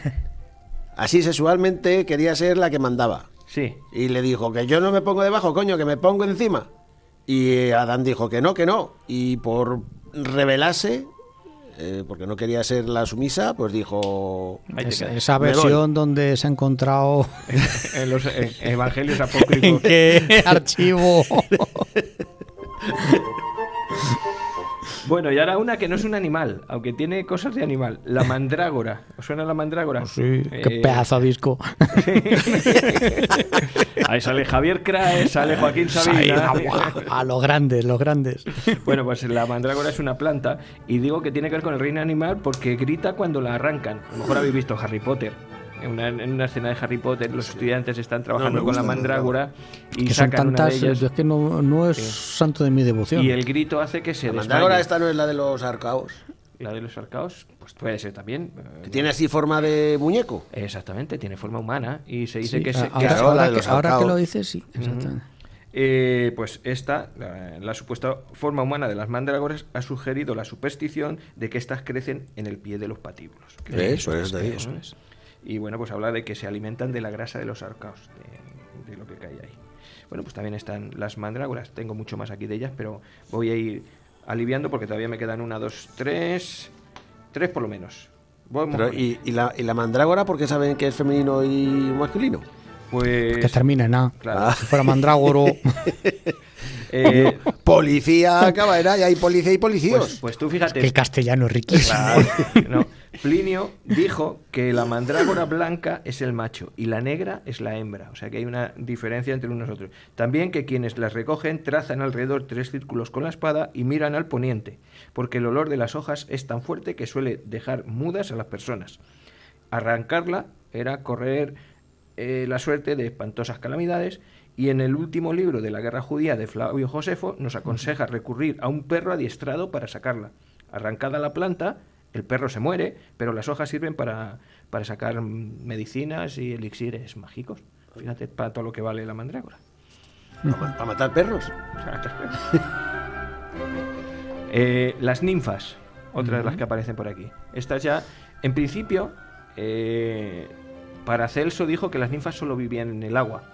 así sexualmente, quería ser la que mandaba. Sí. Y le dijo que yo no me pongo debajo, coño, que me pongo encima. Y Adán dijo que no. Y por rebelarse, porque no quería ser la sumisa, pues dijo... Ahí te quedas. Esa Me voy. versión donde se ha encontrado En los evangelios apócrifos. en qué archivo. Bueno, y ahora una que no es un animal, aunque tiene cosas de animal. La mandrágora. ¿Os suena la mandrágora? Sí, qué pedazo de disco. Ahí sale Javier Craes, sale Joaquín Sabina. A los grandes, los grandes. Bueno, pues la mandrágora es una planta, y digo que tiene que ver con el reino animal porque grita cuando la arrancan. A lo mejor habéis visto Harry Potter. En una escena de Harry Potter, los estudiantes están trabajando me con la gusta, mandrágora y Que son sacan una tantas, de ellas. yo es que no es santo de mi devoción. Y el grito hace que se La desmaye. mandrágora esta no es la de los arcaos, La de los arcaos, pues puede ser también. que tiene así forma de muñeco. Exactamente, tiene forma humana y se dice Sí, que se... ahora, claro, ahora la de que, los ahora que arcaos. lo dices, sí, exactamente. Pues esta, la supuesta forma humana de las mandrágoras, ha sugerido la superstición de que éstas crecen en el pie de los patíbulos. Que ¿Ves? Por eso te digo. eso es. Y bueno, pues habla de que se alimentan de la grasa de los arcaos, de lo que cae ahí. Bueno, pues también están las mandrágoras. Tengo mucho más aquí de ellas, pero voy a ir aliviando porque todavía me quedan 1, 2, 3 por lo menos. Pero, ¿y la mandrágora por qué saben que es femenino y masculino? Pues... Que termine en A. Claro. Si fuera mandrágoro. Policía, cabalera, y hay policía y policíos. Pues tú fíjate. Que el castellano es riquísimo. Claro, no. Plinio dijo que la mandrágora blanca es el macho y la negra es la hembra. O sea que hay una diferencia entre unos y otros. También que quienes las recogen trazan alrededor 3 círculos con la espada y miran al poniente, porque el olor de las hojas es tan fuerte que suele dejar mudas a las personas. Arrancarla era correr la suerte de espantosas calamidades. Y en el último libro de la Guerra Judía de Flavio Josefo nos aconseja recurrir a un perro adiestrado para sacarla. Arrancada la planta, el perro se muere, pero las hojas sirven para sacar medicinas y elixires mágicos. Fíjate para todo lo que vale la mandrágora. ¿Para matar perros? Las ninfas, otra de las que aparecen por aquí. Estas ya, en principio, Paracelso dijo que las ninfas solo vivían en el agua.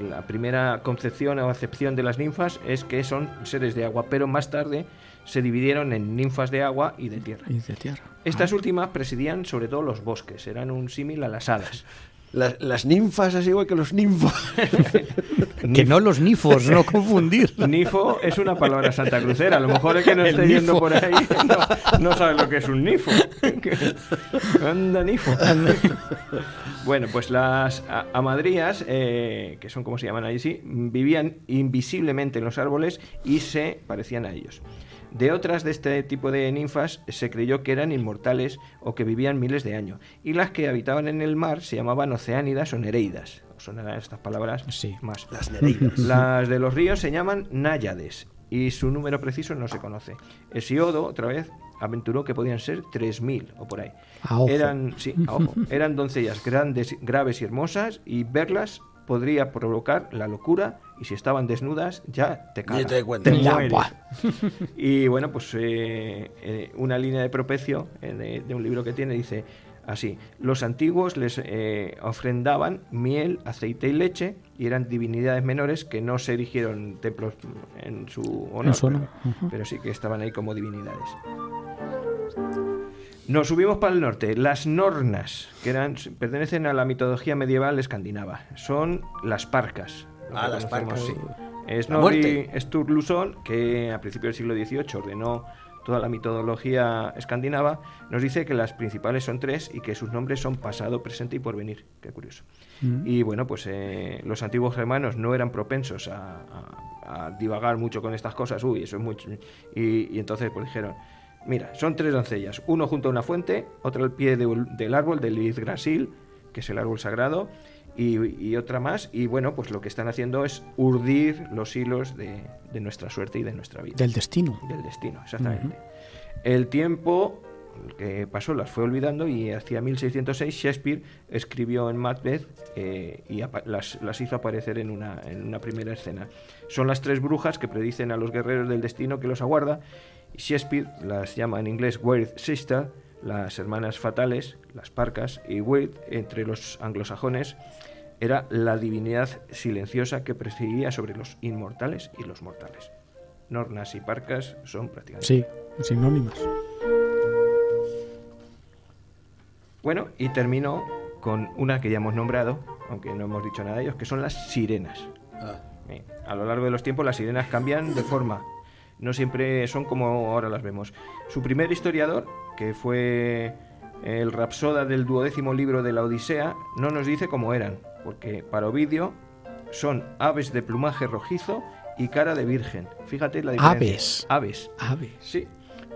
La primera concepción o acepción de las ninfas es que son seres de agua, pero más tarde se dividieron en ninfas de agua y de tierra. Estas últimas presidían sobre todo los bosques, eran un símil a las hadas. Las ninfas es igual que los ninfos. Que no los nifos, no confundir. Nifo es una palabra santacrucera. A lo mejor el que no esté yendo por ahí no sabe lo que es un nifo. Anda, nifo. Bueno, pues las amadrías, que son como se llaman ahí, sí, vivían invisiblemente en los árboles y se parecían a ellos. De otras de este tipo de ninfas se creyó que eran inmortales o que vivían miles de años. Y las que habitaban en el mar se llamaban oceánidas o nereidas. ¿Os sonarán estas palabras? Sí. Más. Las nereidas. Las de los ríos se llaman náyades y su número preciso no se conoce. Hesiodo, otra vez, aventuró que podían ser 3.000 o por ahí. A ojo. Eran doncellas grandes, graves y hermosas y verlas podría provocar la locura y si estaban desnudas ya te cagas, te cuento. te Ya, mueres. buah. Y bueno, pues una línea de Propecio de un libro que tiene dice así: los antiguos les ofrendaban miel, aceite y leche y eran divinidades menores que no se erigieron templos en su honor, En su honor, pero sí que estaban ahí como divinidades. Nos subimos para el norte. Las nornas, que pertenecen a la mitología medieval escandinava, son las parcas. Las parcas. Sí. Es La Snorri muerte. Sturluson, que a principios del siglo XVIII ordenó toda la mitología escandinava, nos dice que las principales son 3 y que sus nombres son pasado, presente y porvenir. Qué curioso. Y bueno, pues los antiguos germanos no eran propensos a divagar mucho con estas cosas. Uy, eso es mucho. Y entonces pues dijeron: mira, son 3 doncellas, uno junto a una fuente, otro al pie del árbol del Yggdrasil, que es el árbol sagrado, y otra más, y bueno, pues lo que están haciendo es urdir los hilos de nuestra suerte y de nuestra vida. Del destino. Del destino, exactamente. El tiempo que pasó las fue olvidando y hacia 1606 Shakespeare escribió en Macbeth y las hizo aparecer en una primera escena. Son las 3 brujas que predicen a los guerreros del destino que los aguarda. Shakespeare las llama en inglés Weird Sister, las hermanas fatales, las parcas, y Weird, entre los anglosajones, era la divinidad silenciosa que presidía sobre los inmortales y los mortales. Nornas y parcas son prácticamente... Sí, sinónimas. Bueno, y termino con una que ya hemos nombrado, aunque no hemos dicho nada de ellos, que son las sirenas. A lo largo de los tiempos las sirenas cambian de forma. No siempre son como ahora las vemos. Su primer historiador, que fue el Rapsoda del 12º libro de la Odisea, no nos dice cómo eran, porque para Ovidio son aves de plumaje rojizo y cara de virgen. Fíjate la diferencia. Aves. Sí.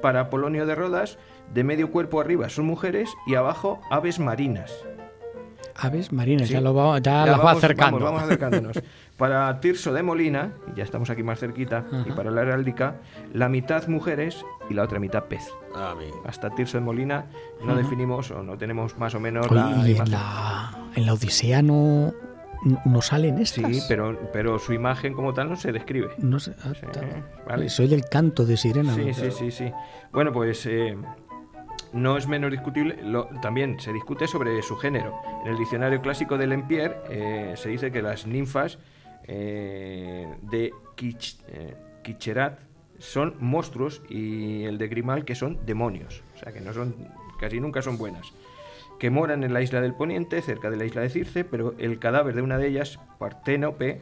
Para Polonio de Rodas, de medio cuerpo arriba son mujeres y abajo aves marinas. Aves marinas, Sí. ya las va acercando. Vamos acercándonos. Para Tirso de Molina, ya estamos aquí más cerquita, y para la heráldica, la mitad mujeres y la otra mitad pez. Hasta Tirso de Molina no definimos o no tenemos más o menos Oye, la y imagen. en la Odisea no salen estas. Sí, pero su imagen como tal no se describe. No sé. Sí, vale. Se oye el canto de sirena. Sí. Bueno, pues no es menos discutible, también se discute sobre su género. En el diccionario clásico de Lempier se dice que las ninfas de Quicherat son monstruos, y el de Grimal, que son demonios, o sea que no son, casi nunca son buenas, que moran en la isla del Poniente, cerca de la isla de Circe, pero el cadáver de una de ellas, Parténope,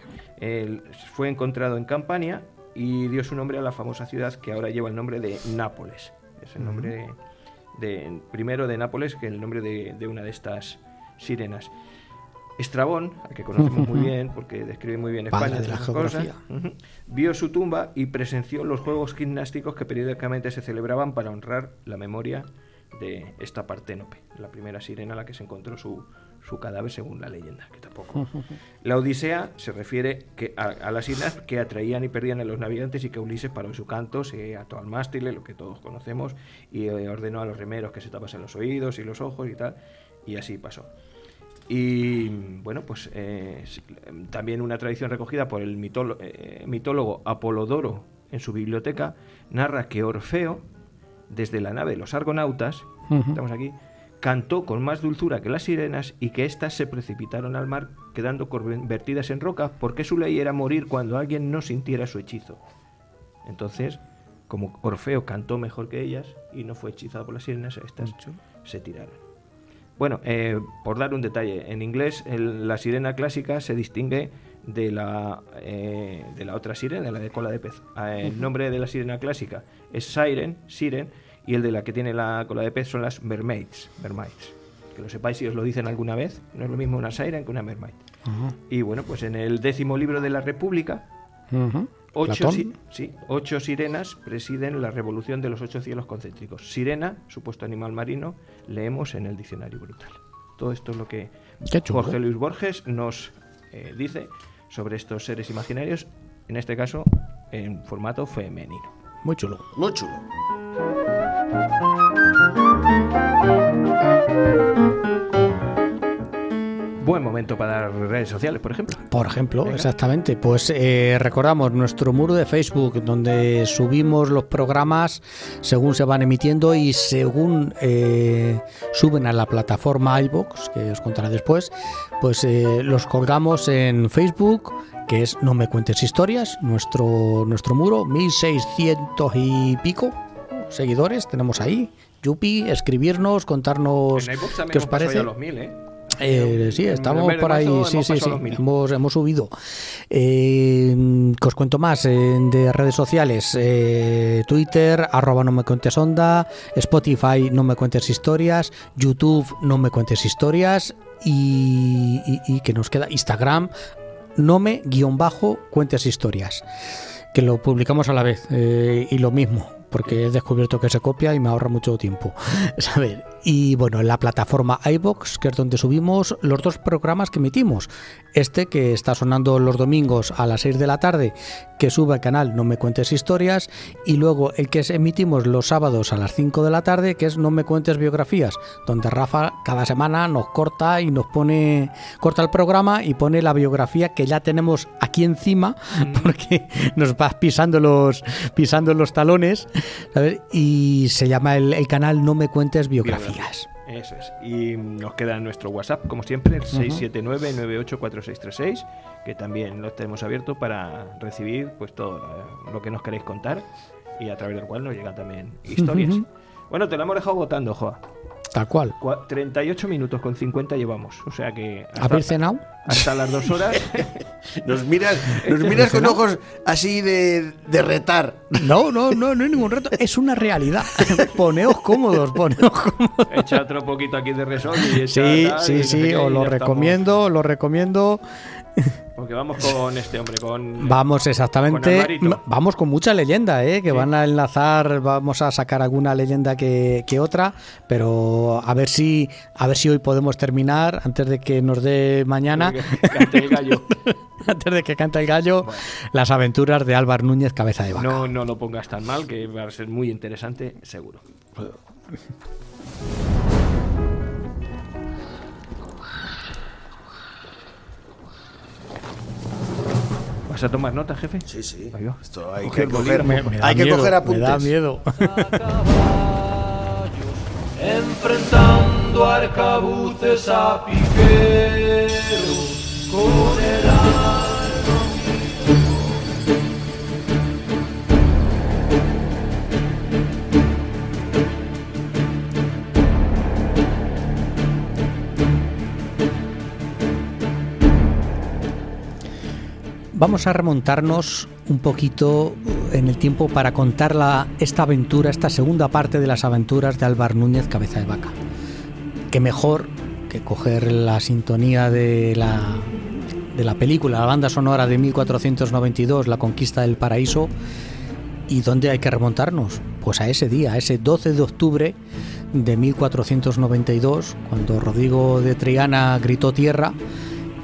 fue encontrado en Campania y dio su nombre a la famosa ciudad que ahora lleva el nombre de Nápoles. Es el nombre primero de Nápoles, que es el nombre de una de estas sirenas. Estrabón, al que conocemos muy bien porque describe muy bien España, padre de la geografía, vio su tumba y presenció los juegos gimnásticos que periódicamente se celebraban para honrar la memoria de esta Parténope, la primera sirena a la que se encontró su cadáver, según la leyenda, que tampoco. La Odisea se refiere a las sirenas que atraían y perdían a los navegantes, y que Ulises paró en su canto, se ató al mástil, lo que todos conocemos, y ordenó a los remeros que se tapasen los oídos y los ojos y tal, y así pasó. Y bueno, pues también una tradición recogida por el mitólogo Apolodoro en su biblioteca narra que Orfeo, desde la nave de los argonautas, estamos aquí, cantó con más dulzura que las sirenas, y que éstas se precipitaron al mar quedando convertidas en roca, porque su ley era morir cuando alguien no sintiera su hechizo. Entonces, como Orfeo cantó mejor que ellas y no fue hechizado por las sirenas, estas se tiraron. Bueno, por dar un detalle, en inglés la sirena clásica se distingue de la otra sirena, la de cola de pez. El nombre de la sirena clásica es siren, y el de la que tiene la cola de pez son las mermaids. Que lo sepáis si os lo dicen alguna vez, no es lo mismo una siren que una mermaid. Y bueno, pues en el 10º libro de la República, 8 sirenas presiden la revolución de los 8 cielos concéntricos. Sirena, supuesto animal marino, leemos en el diccionario Brutal. Todo esto es lo que Jorge Luis Borges nos dice sobre estos seres imaginarios, en este caso en formato femenino. Muy chulo. Muy chulo. Buen momento para redes sociales, por ejemplo. Por ejemplo, venga. Exactamente. Pues recordamos nuestro muro de Facebook, donde subimos los programas según se van emitiendo y según suben a la plataforma iVoox, que os contaré después, pues los colgamos en Facebook, que es No Me Cuentes Historias, nuestro muro, 1600 y pico seguidores tenemos ahí. Yupi, escribirnos, contarnos qué os parece. A los 1000, sí, estamos por ahí, sí, hemos subido. Que os cuento más de redes sociales, Twitter, @ No Me Cuentes Onda, Spotify, No Me Cuentes Historias, YouTube, No Me Cuentes Historias, y que nos queda Instagram, Nome_Cuentes Historias, que lo publicamos a la vez, y lo mismo, porque he descubierto que se copia y me ahorra mucho tiempo, ¿sabes? Y bueno, en la plataforma iVoox, que es donde subimos los 2 programas que emitimos. Este que está sonando los domingos a las 6 de la tarde, que sube al canal No Me Cuentes Historias, y luego el que emitimos los sábados a las 5 de la tarde, que es No Me Cuentes Biografías, donde Rafa cada semana nos corta y nos corta el programa y pone la biografía que ya tenemos aquí encima, porque nos va pisando los talones, ¿sabes? Y se llama el canal No Me Cuentes Biografías. Eso es. Y nos queda nuestro WhatsApp, como siempre, el 679-984636, que también lo tenemos abierto para recibir pues todo lo que nos queréis contar, y a través del cual nos llegan también historias. Bueno, te lo hemos dejado votando, Joa. Tal cual. 38 minutos con 50 llevamos. O sea que... ¿Haber cenado? Hasta las 2 horas. Nos miras con ojos así de retar. No hay ningún reto. Es una realidad. Poneos cómodos. Echa otro poquito aquí de resol y echa sí, os lo recomiendo. Porque vamos con este hombre, Vamos, exactamente. Vamos con mucha leyenda, que van a enlazar, vamos a sacar alguna leyenda que otra, pero a ver si hoy podemos terminar antes de que nos dé mañana. Cante el gallo. Antes de que cante el gallo, bueno. Las aventuras de Álvar Núñez Cabeza de Vaca. No lo pongas tan mal, que va a ser muy interesante, seguro. ¿Vas a tomar nota, jefe? Sí. Esto hay que coger, hay que coger apuntes. Me da miedo. Enfrentando arcabuces a piqueros con el alma Vamos a remontarnos un poquito en el tiempo para contar esta aventura, esta segunda parte de las aventuras de Álvar Núñez Cabeza de Vaca. Qué mejor que coger la sintonía de la película, la banda sonora de 1492, La Conquista del Paraíso. ¿Y dónde hay que remontarnos? Pues a ese día, a ese 12 de octubre de 1492, cuando Rodrigo de Triana gritó tierra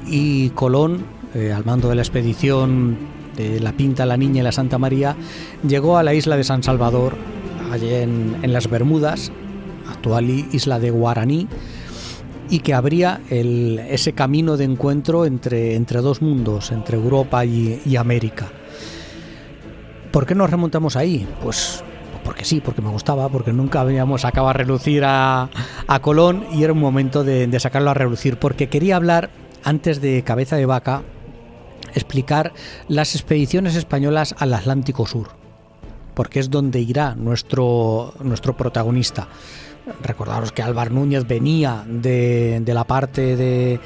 y Colón, al mando de la expedición de la Pinta, la Niña y la Santa María, llegó a la isla de San Salvador, allí en las Bermudas, actual isla de Guaraní, y que abría ese camino de encuentro entre dos mundos, entre Europa y América. ¿Por qué nos remontamos ahí? Pues porque sí, porque me gustaba, porque nunca habíamos sacado a relucir a Colón y era un momento de sacarlo a relucir, porque quería hablar, antes de Cabeza de Vaca, explicar las expediciones españolas al Atlántico Sur, porque es donde irá nuestro protagonista. Recordaros que Álvar Núñez venía de la parte de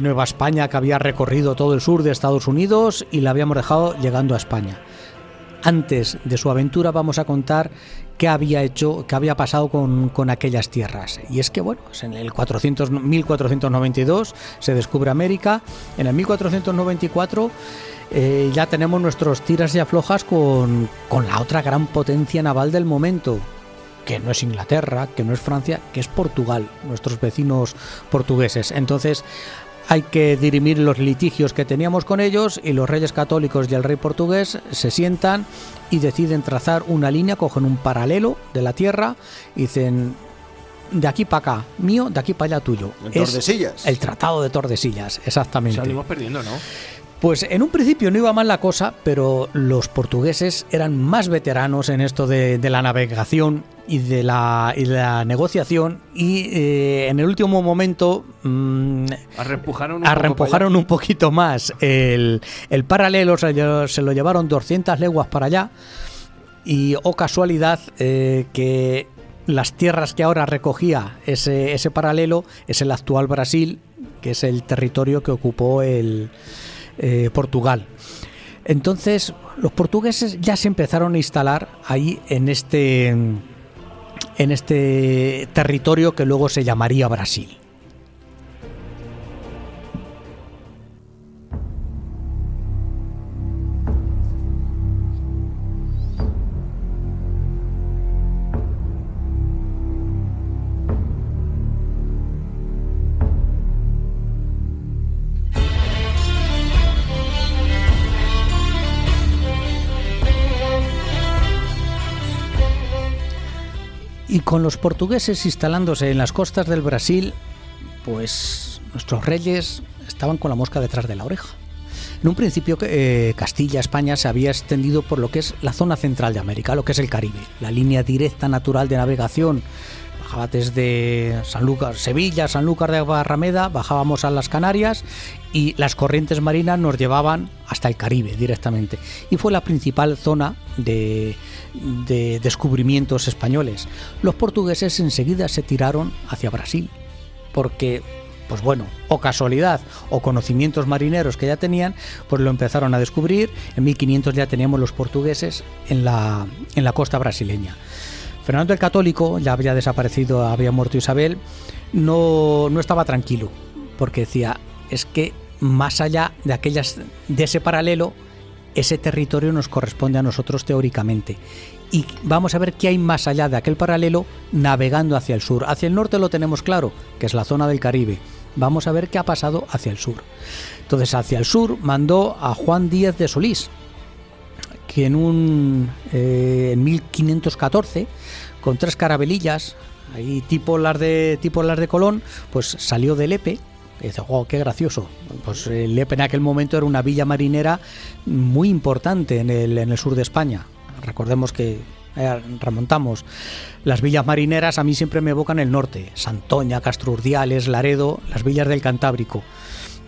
Nueva España, que había recorrido todo el sur de Estados Unidos y la habíamos dejado llegando a España. Antes de su aventura vamos a contar qué había pasado con aquellas tierras. Y es que, bueno, en el 1492 se descubre América. En el 1494 ya tenemos nuestros tiras y aflojas con la otra gran potencia naval del momento, que no es Inglaterra, que no es Francia, que es Portugal, nuestros vecinos portugueses. Entonces hay que dirimir los litigios que teníamos con ellos, y los reyes católicos y el rey portugués se sientan y deciden trazar una línea, cogen un paralelo de la tierra y dicen: de aquí para acá mío, de aquí para allá tuyo. En Tordesillas. El Tratado de Tordesillas, exactamente. Salimos perdiendo, ¿no? Pues en un principio no iba mal la cosa, pero los portugueses eran más veteranos en esto de la navegación y de la negociación, y en el último momento arrempujaron un poquito más. El paralelo se lo llevaron 200 leguas para allá, y casualidad que las tierras que ahora recogía ese paralelo es el actual Brasil, que es el territorio que ocupó Portugal. Entonces los portugueses ya se empezaron a instalar ahí en este territorio que luego se llamaría Brasil. Y con los portugueses instalándose en las costas del Brasil, pues nuestros reyes estaban con la mosca detrás de la oreja. En un principio Castilla, España, se había extendido por lo que es la zona central de América, lo que es el Caribe. La línea directa natural de navegación bajaba desde Sevilla, Sanlúcar de Barrameda, bajábamos a las Canarias, y las corrientes marinas nos llevaban hasta el Caribe directamente. Y fue la principal zona de descubrimientos españoles. Los portugueses enseguida se tiraron hacia Brasil, porque, pues bueno, o casualidad o conocimientos marineros que ya tenían, pues lo empezaron a descubrir. En 1500 ya teníamos los portugueses en la costa brasileña. Fernando el Católico ya había desaparecido, había muerto Isabel, no estaba tranquilo, porque decía: es que más allá de ese paralelo, ese territorio nos corresponde a nosotros teóricamente, y vamos a ver qué hay más allá de aquel paralelo, navegando hacia el sur. Hacia el norte lo tenemos claro, que es la zona del Caribe. Vamos a ver qué ha pasado hacia el sur. Entonces, hacia el sur mandó a Juan Díaz de Solís, que en 1514, con 3 carabelillas, ahí tipo las de Colón, pues salió de Lepe. Y dice: ¡oh, qué gracioso! Pues Lepe en aquel momento era una villa marinera muy importante en el sur de España. Recordemos que remontamos. Las villas marineras a mí siempre me evocan el norte: Santoña, Castro Urdiales, Laredo, las villas del Cantábrico,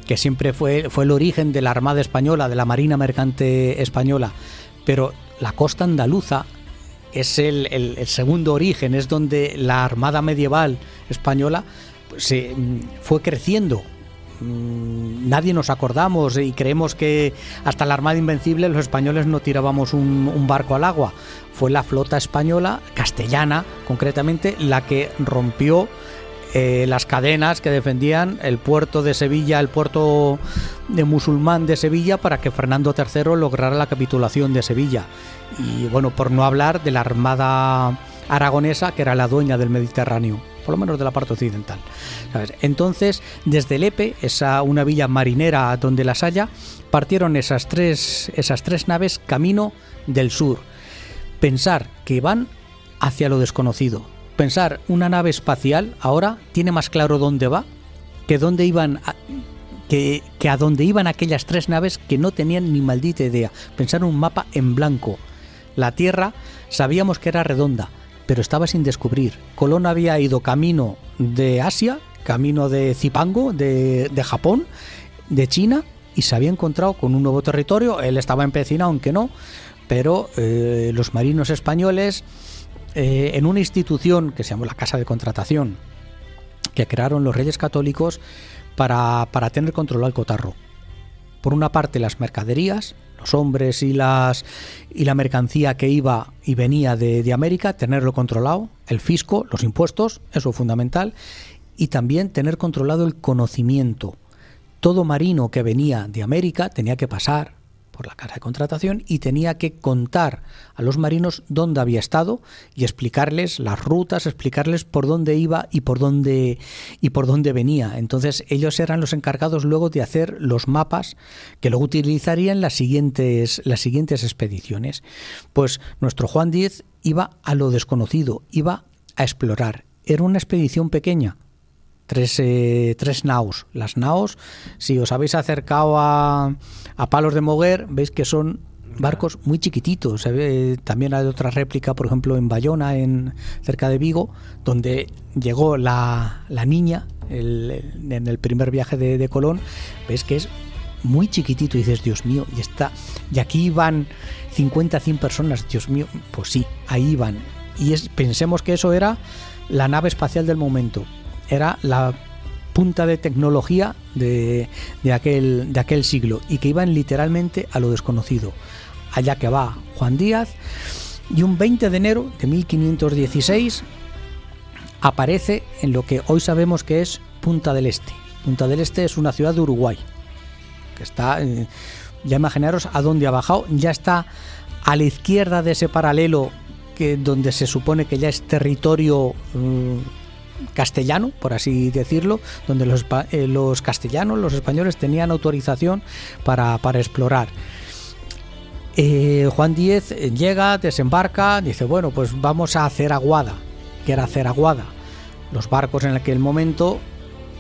que siempre fue el origen de la Armada Española, de la Marina Mercante Española. Pero la costa andaluza es el segundo origen, es donde la Armada medieval española fue creciendo nadie nos acordamos y creemos que hasta la Armada Invencible los españoles no tirábamos un barco al agua. Fue la flota española, castellana concretamente, la que rompió las cadenas que defendían el puerto de Sevilla, el puerto de musulmán de Sevilla, para que Fernando III lograra la capitulación de Sevilla. Y bueno, por no hablar de la Armada aragonesa, que era la dueña del Mediterráneo, por lo menos de la parte occidental, ¿sabes? Entonces, desde Lepe, una villa marinera donde las haya, partieron esas tres naves camino del sur. Pensar que van hacia lo desconocido. Pensar, una nave espacial ahora tiene más claro dónde va que dónde iban que a dónde iban aquellas 3 naves que no tenían ni maldita idea. Pensar un mapa en blanco. La Tierra sabíamos que era redonda, pero estaba sin descubrir. Colón había ido camino de Asia, camino de Zipango, de Japón, de China, y se había encontrado con un nuevo territorio. Él estaba empecinado, aunque no, pero los marinos españoles, en una institución que se llamó la Casa de Contratación, que crearon los Reyes Católicos para tener controlado el cotarro. Por una parte, las mercaderías, los hombres y la mercancía que iba y venía de América, tenerlo controlado, el fisco, los impuestos, eso es fundamental, y también tener controlado el conocimiento. Todo marino que venía de América tenía que pasar por la Casa de Contratación y tenía que contar a los marinos dónde había estado y explicarles las rutas, explicarles por dónde iba y por dónde venía. Entonces ellos eran los encargados luego de hacer los mapas que luego utilizarían las siguientes expediciones. Pues nuestro Juan Díez iba a lo desconocido, iba a explorar. Era una expedición pequeña. Tres naos. Las naos, si os habéis acercado a Palos de Moguer, veis que son barcos muy chiquititos. También hay otra réplica, por ejemplo, en Bayona, cerca de Vigo, donde llegó la niña en el primer viaje de Colón. Veis que es muy chiquitito y dices, Dios mío, y aquí van 50, 100 personas, Dios mío. Pues sí, ahí van. Y pensemos que eso era la nave espacial del momento. Era la punta de tecnología de aquel siglo, y que iban literalmente a lo desconocido. Allá que va Juan Díaz, y un 20 de enero de 1516 aparece en lo que hoy sabemos que es Punta del Este. Punta del Este es una ciudad de Uruguay, que está, ya imaginaros a dónde ha bajado, ya está a la izquierda de ese paralelo donde se supone que ya es territorio castellano, por así decirlo, donde los castellanos, los españoles, tenían autorización para explorar. Juan Díez llega, desembarca, dice, bueno, pues vamos a Ceraguada. ¿Qué era Ceraguada? Los barcos en aquel momento,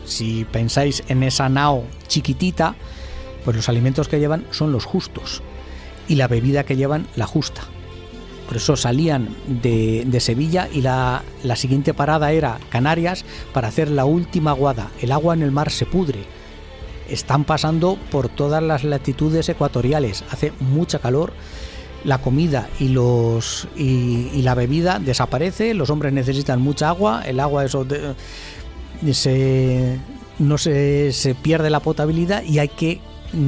si pensáis en esa nao chiquitita, pues los alimentos que llevan son los justos y la bebida que llevan la justa. Por eso salían de Sevilla y la siguiente parada era Canarias para hacer la última aguada. El agua en el mar se pudre. Están pasando por todas las latitudes ecuatoriales. Hace mucha calor. La comida y la bebida desaparece. Los hombres necesitan mucha agua. El agua se pierde la potabilidad y hay que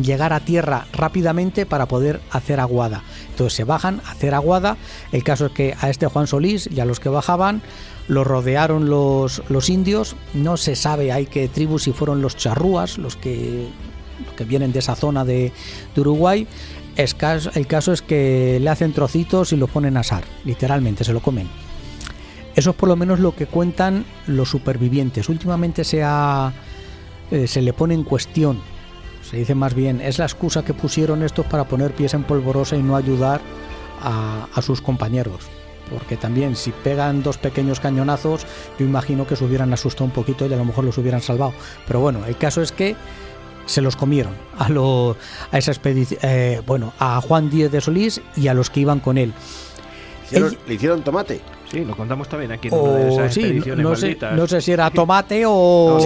llegar a tierra rápidamente para poder hacer aguada. Entonces se bajan a hacer aguada. El caso es que a este Juan Solís y a los que bajaban lo rodearon los indios. No se sabe hay qué tribus, si fueron los charrúas, los que vienen de esa zona de Uruguay. El caso es que le hacen trocitos y lo ponen a asar, literalmente se lo comen. Eso es por lo menos lo que cuentan los supervivientes. Últimamente se le pone en cuestión. Se dice más bien, es la excusa que pusieron estos para poner pies en polvorosa y no ayudar a sus compañeros. Porque también si pegan 2 pequeños cañonazos, yo imagino que se hubieran asustado un poquito y a lo mejor los hubieran salvado. Pero bueno, el caso es que se los comieron a esa expedición, a Juan Díez de Solís y a los que iban con él. ¿Le hicieron tomate? Sí, lo contamos también aquí en una de esas expediciones malditas. No sé si era tomate o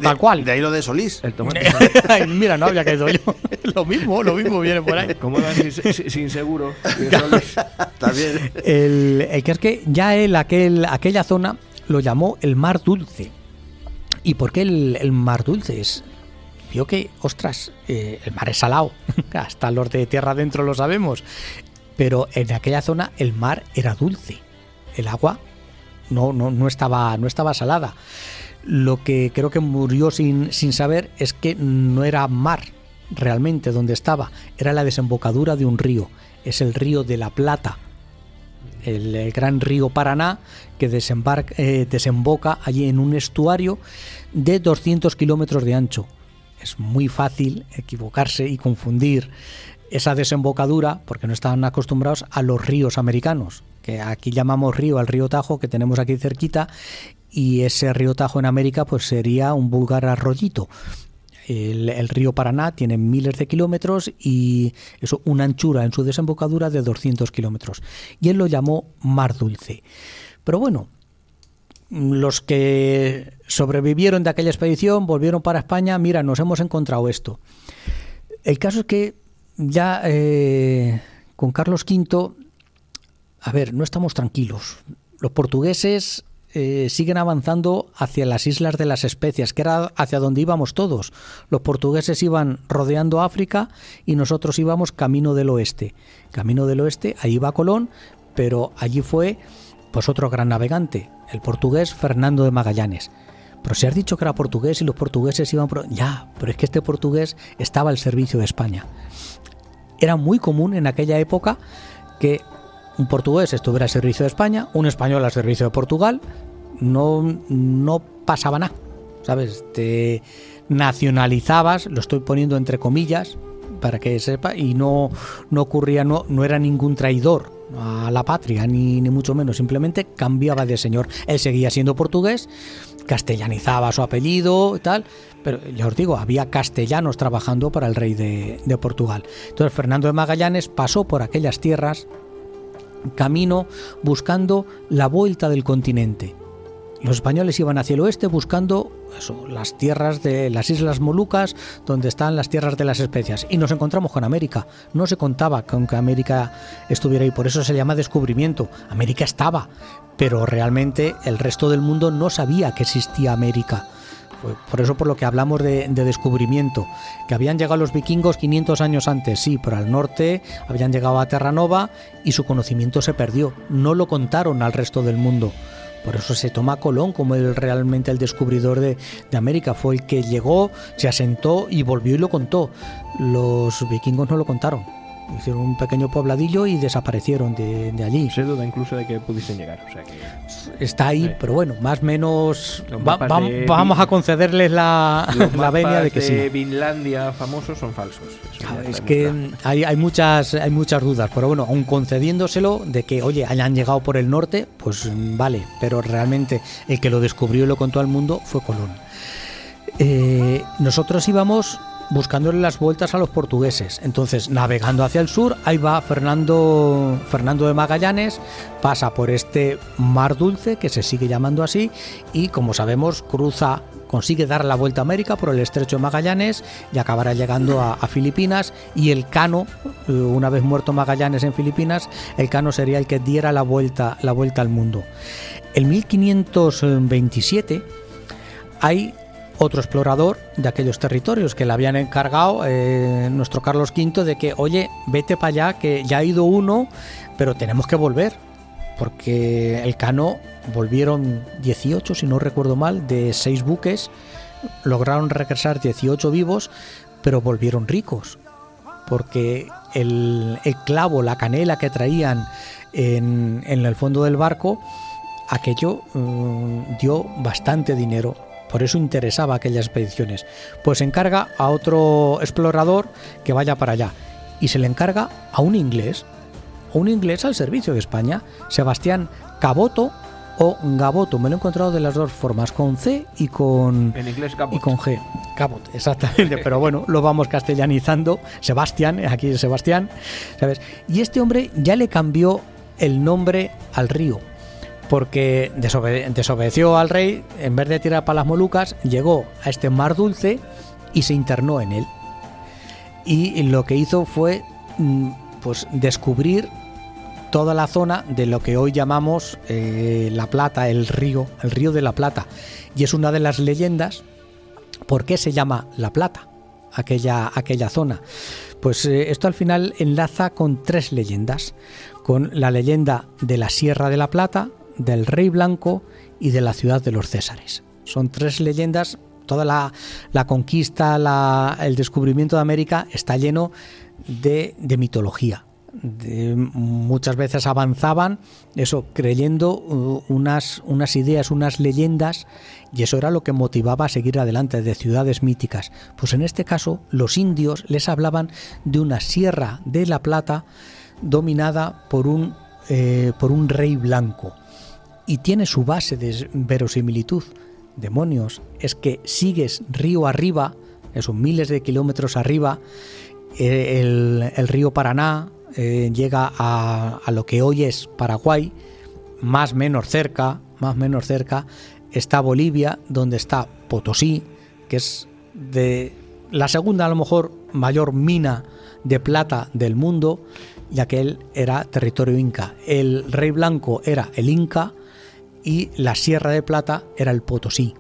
tal cual. De ahí lo de Solís. El tomate. Mira, no había caído yo. Lo mismo viene por ahí. ¿Cómo era sin seguro? También. El que es que ya aquella zona lo llamó el Mar Dulce. ¿Y por qué el Mar Dulce? vio que, ostras, el mar es salado, hasta los de tierra adentro lo sabemos, pero en aquella zona el mar era dulce, el agua no estaba salada. Lo que creo que murió sin saber es que no era mar realmente donde estaba, era la desembocadura de un río, es el río de la Plata, el gran río Paraná, que desemboca allí en un estuario de 200 kilómetros de ancho. Es muy fácil equivocarse y confundir esa desembocadura, porque no estaban acostumbrados a los ríos americanos, que aquí llamamos río al río Tajo, que tenemos aquí cerquita, y ese río Tajo en América pues sería un vulgar arroyito. El río Paraná tiene miles de kilómetros y eso, una anchura en su desembocadura de 200 kilómetros. Y él lo llamó Mar Dulce. Pero bueno, los que sobrevivieron de aquella expedición volvieron para España. Mira, nos hemos encontrado esto. El caso es que ya con Carlos V, a ver, no estamos tranquilos. Los portugueses siguen avanzando hacia las Islas de las Especias, que era hacia donde íbamos todos. Los portugueses iban rodeando África y nosotros íbamos camino del oeste. Camino del oeste, ahí va Colón, pero allí fue pues otro gran navegante, el portugués Fernando de Magallanes. Pero si has dicho que era portugués y los portugueses iban por... Ya, pero es que este portugués estaba al servicio de España. Era muy común en aquella época que un portugués estuviera al servicio de España, un español al servicio de Portugal, no pasaba nada, ¿sabes? Te nacionalizabas, lo estoy poniendo entre comillas para que sepa, y no ocurría, no era ningún traidor a la patria, ni mucho menos, simplemente cambiaba de señor. Él seguía siendo portugués, castellanizaba su apellido y tal, pero ya os digo, había castellanos trabajando para el rey de Portugal. Entonces Fernando de Magallanes pasó por aquellas tierras camino buscando la vuelta del continente. Los españoles iban hacia el oeste buscando eso, las tierras de las Islas Molucas, donde están las tierras de las especias, y nos encontramos con América. No se contaba con que América estuviera ahí, por eso se llama descubrimiento. América estaba, pero realmente el resto del mundo no sabía que existía América. Por eso por lo que hablamos de descubrimiento, que habían llegado los vikingos 500 años antes, sí, pero al norte habían llegado a Terranova y su conocimiento se perdió, no lo contaron al resto del mundo. Por eso se toma a Colón como realmente el descubridor de América, fue el que llegó, se asentó y volvió y lo contó. Los vikingos no lo contaron. Hicieron un pequeño pobladillo y desaparecieron de allí. Se duda incluso de que pudiesen llegar. O sea que... Está ahí, pero bueno, más o menos vamos a concederles la venia de que sí. Los de Vinlandia famosos son falsos. Es que hay muchas dudas, pero bueno, aun concediéndoselo de que, oye, hayan llegado por el norte, pues vale, pero realmente el que lo descubrió y lo contó al mundo fue Colón. Nosotros íbamos buscándole las vueltas a los portugueses. Entonces, navegando hacia el sur, ahí va Fernando de Magallanes, pasa por este Mar Dulce, que se sigue llamando así, y como sabemos, consigue dar la vuelta a América por el estrecho de Magallanes y acabará llegando a Filipinas, y el Cano, una vez muerto Magallanes en Filipinas, el Cano sería el que diera la vuelta al mundo. En 1527 hay otro explorador de aquellos territorios que le habían encargado nuestro Carlos V de que, oye, vete para allá, que ya ha ido uno, pero tenemos que volver, porque el Cano volvieron 18, si no recuerdo mal, de 6 buques, lograron regresar 18 vivos, pero volvieron ricos, porque el clavo, la canela que traían en el fondo del barco, aquello dio bastante dinero. Por eso interesaba aquellas expediciones. Pues se encarga a otro explorador que vaya para allá. Y se le encarga a un inglés al servicio de España, Sebastián Caboto o Gaboto. Me lo he encontrado de las dos formas, con C y con, en inglés Cabot. Y con G. Cabot, exactamente. Pero bueno, lo vamos castellanizando. Sebastián, aquí es Sebastián, ¿sabes? Y este hombre ya le cambió el nombre al río, porque desobedeció al rey, en vez de tirar para las Molucas, llegó a este Mar Dulce y se internó en él. Y lo que hizo fue pues descubrir toda la zona de lo que hoy llamamos La Plata, el río de la Plata. Y es una de las leyendas. ¿Por qué se llama La Plata? aquella zona. Pues esto al final enlaza con 3 leyendas, con la leyenda de la Sierra de la Plata, del Rey Blanco y de la ciudad de los Césares. Son 3 leyendas. Toda la conquista, el descubrimiento de América está lleno de mitología. Muchas veces avanzaban eso creyendo unas ideas, unas leyendas, y eso era lo que motivaba a seguir adelante, de ciudades míticas. Pues en este caso los indios les hablaban de una Sierra de la Plata dominada por un rey blanco, y tiene su base de verosimilitud. Demonios, es que sigues río arriba, esos miles de kilómetros arriba, el río Paraná llega a lo que hoy es Paraguay, más menos cerca está Bolivia, donde está Potosí, que es de la segunda a lo mejor mayor mina de plata del mundo, ya que él era territorio inca. El rey blanco era el Inca y la Sierra de Plata era el Potosí.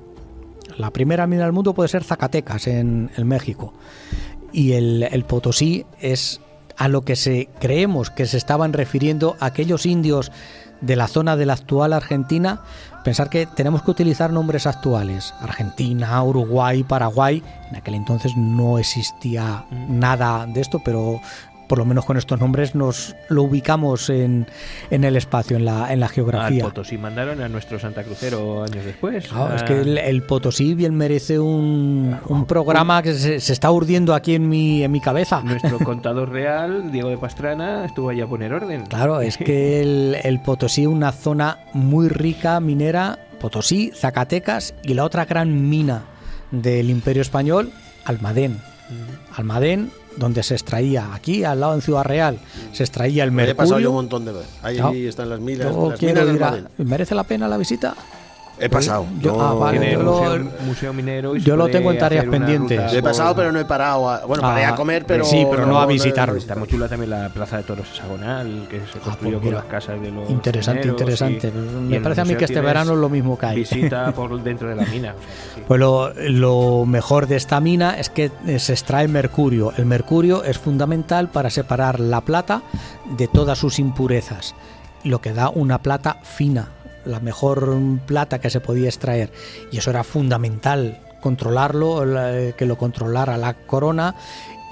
La primera mina del mundo puede ser Zacatecas en México, y el Potosí es a lo que creemos que se estaban refiriendo aquellos indios de la zona de la actual Argentina. Pensar que tenemos que utilizar nombres actuales: Argentina, Uruguay, Paraguay. En aquel entonces no existía nada de esto, pero por lo menos con estos nombres nos lo ubicamos en el espacio, en la geografía. Al Potosí mandaron a nuestro santacrucero años después. Claro, es que el Potosí bien merece un programa que se está urdiendo aquí en mi cabeza. Nuestro contador real, Diego de Pastrana, estuvo allí a poner orden. Claro, es que el Potosí, una zona muy rica minera, Potosí, Zacatecas, y la otra gran mina del Imperio Español, Almadén. Almadén, donde se extraía, aquí al lado en Ciudad Real, se extraía el mercurio. He pasado yo un montón de veces. Ahí están las minas. ¿Merece la pena la visita? He pasado. Vale, museo minero. Yo lo tengo en tareas pendientes. Yo he pasado, pero no he parado. Paré a comer, pero. Sí, pero no a visitarlo. Está muy chula también la plaza de toros hexagonal, que se construyó con las casas de los. Interesante. Me parece a mí que este verano es lo mismo que hay. Visita por dentro de la mina. O sea, sí. Pues lo mejor de esta mina es que se extrae mercurio. El mercurio es fundamental para separar la plata de todas sus impurezas, lo que da una plata fina, la mejor plata que se podía extraer, y eso era fundamental, controlarlo, que lo controlara la corona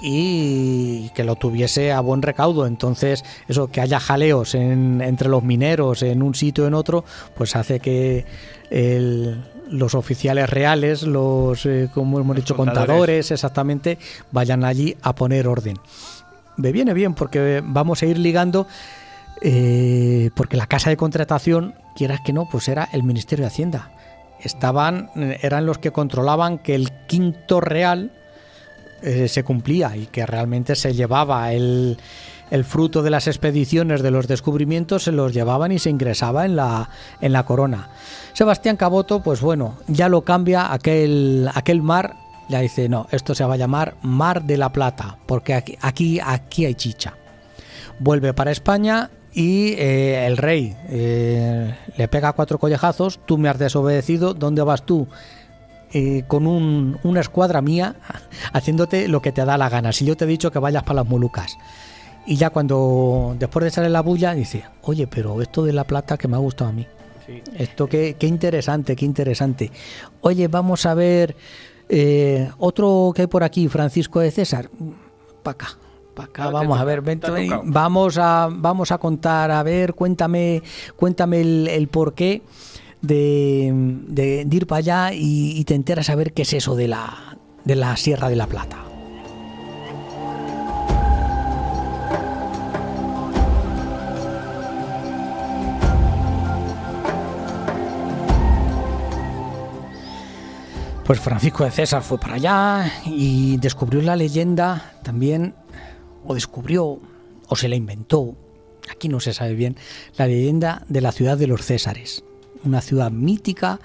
y que lo tuviese a buen recaudo. Entonces eso, que haya jaleos entre los mineros en un sitio o en otro, pues hace que los oficiales reales, como hemos dicho, contadores, exactamente, vayan allí a poner orden. Me viene bien porque vamos a ir ligando, porque la casa de contratación, quieras que no, pues era el Ministerio de Hacienda. Eran los que controlaban que el quinto real se cumplía y que realmente se llevaba el fruto de las expediciones, de los descubrimientos, se los llevaban y se ingresaba en la corona. Sebastián Caboto, pues bueno, ya lo cambia aquel mar, ya dice, no, esto se va a llamar Mar de la Plata, porque aquí hay chicha. Vuelve para España y el rey le pega 4 collejazos. Tú me has desobedecido, ¿dónde vas tú? Con una escuadra mía, haciéndote lo que te da la gana, si yo te he dicho que vayas para las Molucas. Y ya cuando, después de echarle la bulla, dice, oye, pero esto de la plata que me ha gustado a mí. Sí. Esto qué interesante. Oye, vamos a ver otro que hay por aquí, Francisco de César. Para acá, vamos a ver, vamos a contar, a ver, cuéntame el porqué de ir para allá y te enteras a ver qué es eso de la Sierra de la Plata. Pues Francisco de César fue para allá y descubrió la leyenda también, o se la inventó, aquí no se sabe bien, la leyenda de la ciudad de los Césares, una ciudad mítica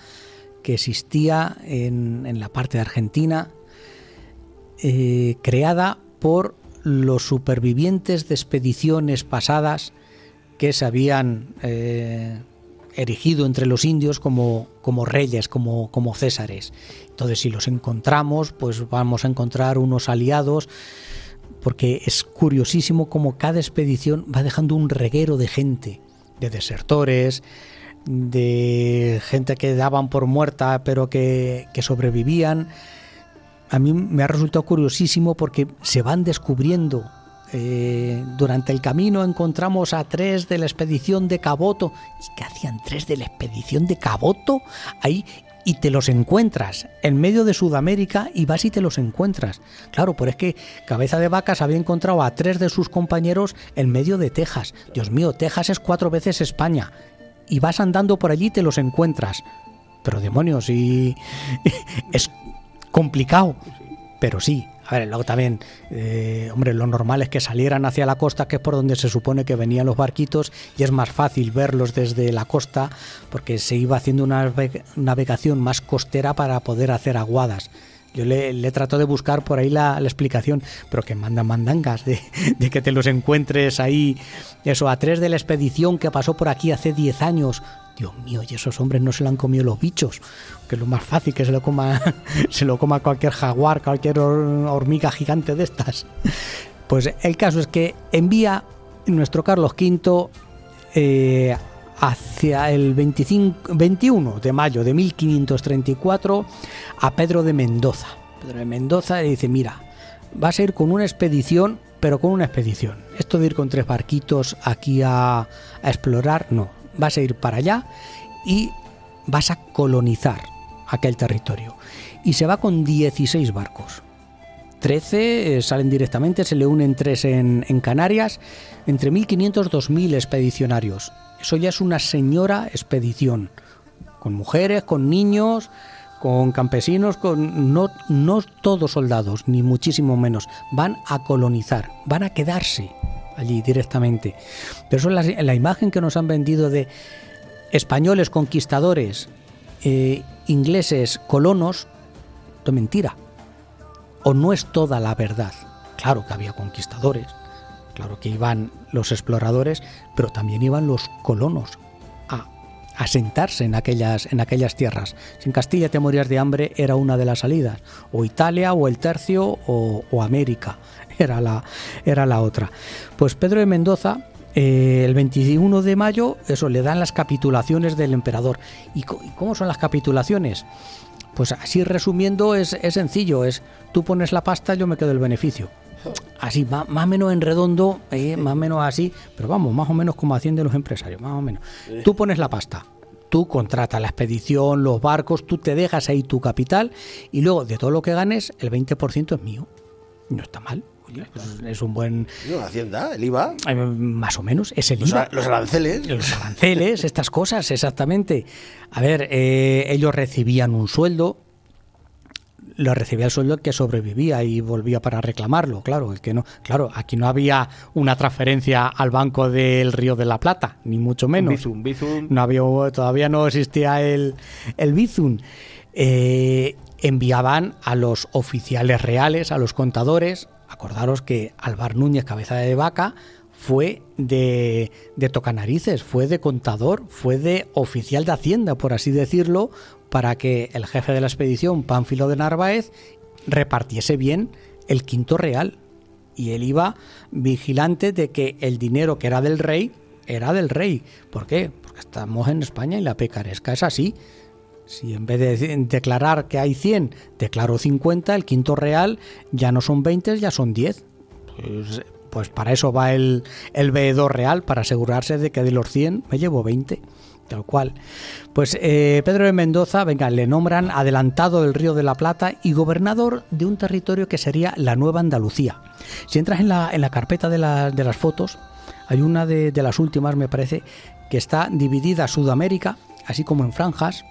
que existía en la parte de Argentina, creada por los supervivientes de expediciones pasadas que se habían erigido entre los indios como reyes, como césares. Entonces, si los encontramos, pues vamos a encontrar unos aliados, porque es curiosísimo cómo cada expedición va dejando un reguero de gente, de desertores, de gente que daban por muerta pero que sobrevivían. A mí me ha resultado curiosísimo porque se van descubriendo. Durante el camino encontramos a 3 de la expedición de Caboto. ¿Y qué hacían 3 de la expedición de Caboto ahí? Y te los encuentras en medio de Sudamérica y vas y te los encuentras. Claro, pero es que Cabeza de Vaca se había encontrado a 3 de sus compañeros en medio de Texas. Dios mío, Texas es 4 veces España. Y vas andando por allí y te los encuentras. Pero demonios, y es complicado. Pero sí. A ver, luego también, hombre, lo normal es que salieran hacia la costa, que es por donde se supone que venían los barquitos, y es más fácil verlos desde la costa, porque se iba haciendo una navegación más costera para poder hacer aguadas. Yo le trato de buscar por ahí la explicación, pero que mandangas de que te los encuentres ahí, eso, a 3 de la expedición que pasó por aquí hace 10 años. Dios mío, y esos hombres no se lo han comido los bichos, que es lo más fácil, que se lo coma cualquier jaguar, cualquier hormiga gigante de estas. Pues el caso es que envía nuestro Carlos V hacia el 21 de mayo de 1534 a Pedro de Mendoza. Pedro de Mendoza le dice: mira, vas a ir con una expedición, pero con una expedición. Esto de ir con 3 barquitos aquí a explorar, no. Vas a ir para allá y vas a colonizar aquel territorio. Y se va con 16 barcos. 13 salen directamente, se le unen 3 en Canarias, entre 1.500 y 2.000 expedicionarios. Eso ya es una señora expedición, con mujeres, con niños, con campesinos, con no todos soldados, ni muchísimo menos. Van a colonizar, van a quedarse allí directamente. Pero eso es la imagen que nos han vendido de españoles conquistadores, ingleses colonos, de mentira. O no es toda la verdad. Claro que había conquistadores, claro que iban los exploradores, pero también iban los colonos a asentarse en aquellas tierras. Si en Castilla te morías de hambre, era una de las salidas, o Italia, o el Tercio, o América. Era la otra. Pues Pedro de Mendoza, el 21 de mayo, eso, le dan las capitulaciones del emperador. ¿Y cómo son las capitulaciones? Pues así resumiendo, es sencillo, es tú pones la pasta, yo me quedo el beneficio. Así, más o menos en redondo, más o menos así, pero vamos, más o menos como haciendo los empresarios, más o menos. Tú pones la pasta, tú contratas la expedición, los barcos, tú te dejas ahí tu capital y luego de todo lo que ganes, el 20% es mío. No está mal. Oye, pues es un buen... ¿La Hacienda? ¿El IVA? Más o menos, es el IVA. Los aranceles. Los aranceles, estas cosas, exactamente. A ver, ellos recibían un sueldo, lo recibía el sueldo el que sobrevivía y volvía para reclamarlo, claro, el que no, claro, aquí no había una transferencia al Banco del Río de la Plata, ni mucho menos. Bizum. No había, todavía no existía el Bizum. Enviaban a los oficiales reales, a los contadores. Acordaros que Álvar Núñez, Cabeza de Vaca, fue de tocanarices, fue de contador, fue de oficial de Hacienda, por así decirlo, para que el jefe de la expedición, Pánfilo de Narváez, repartiese bien el quinto real. Y él iba vigilante de que el dinero que era del rey. ¿Por qué? Porque estamos en España y la picaresca es así. Si en vez de declarar que hay 100, declaro 50, el quinto real ya no son 20, ya son 10. Pues para eso va el veedor real, para asegurarse de que de los 100 me llevo 20, tal cual. Pues Pedro de Mendoza, venga, le nombran adelantado del Río de la Plata y gobernador de un territorio que sería la Nueva Andalucía. Si entras en la carpeta de las fotos, hay una de las últimas, me parece, que está dividida Sudamérica, así como en franjas,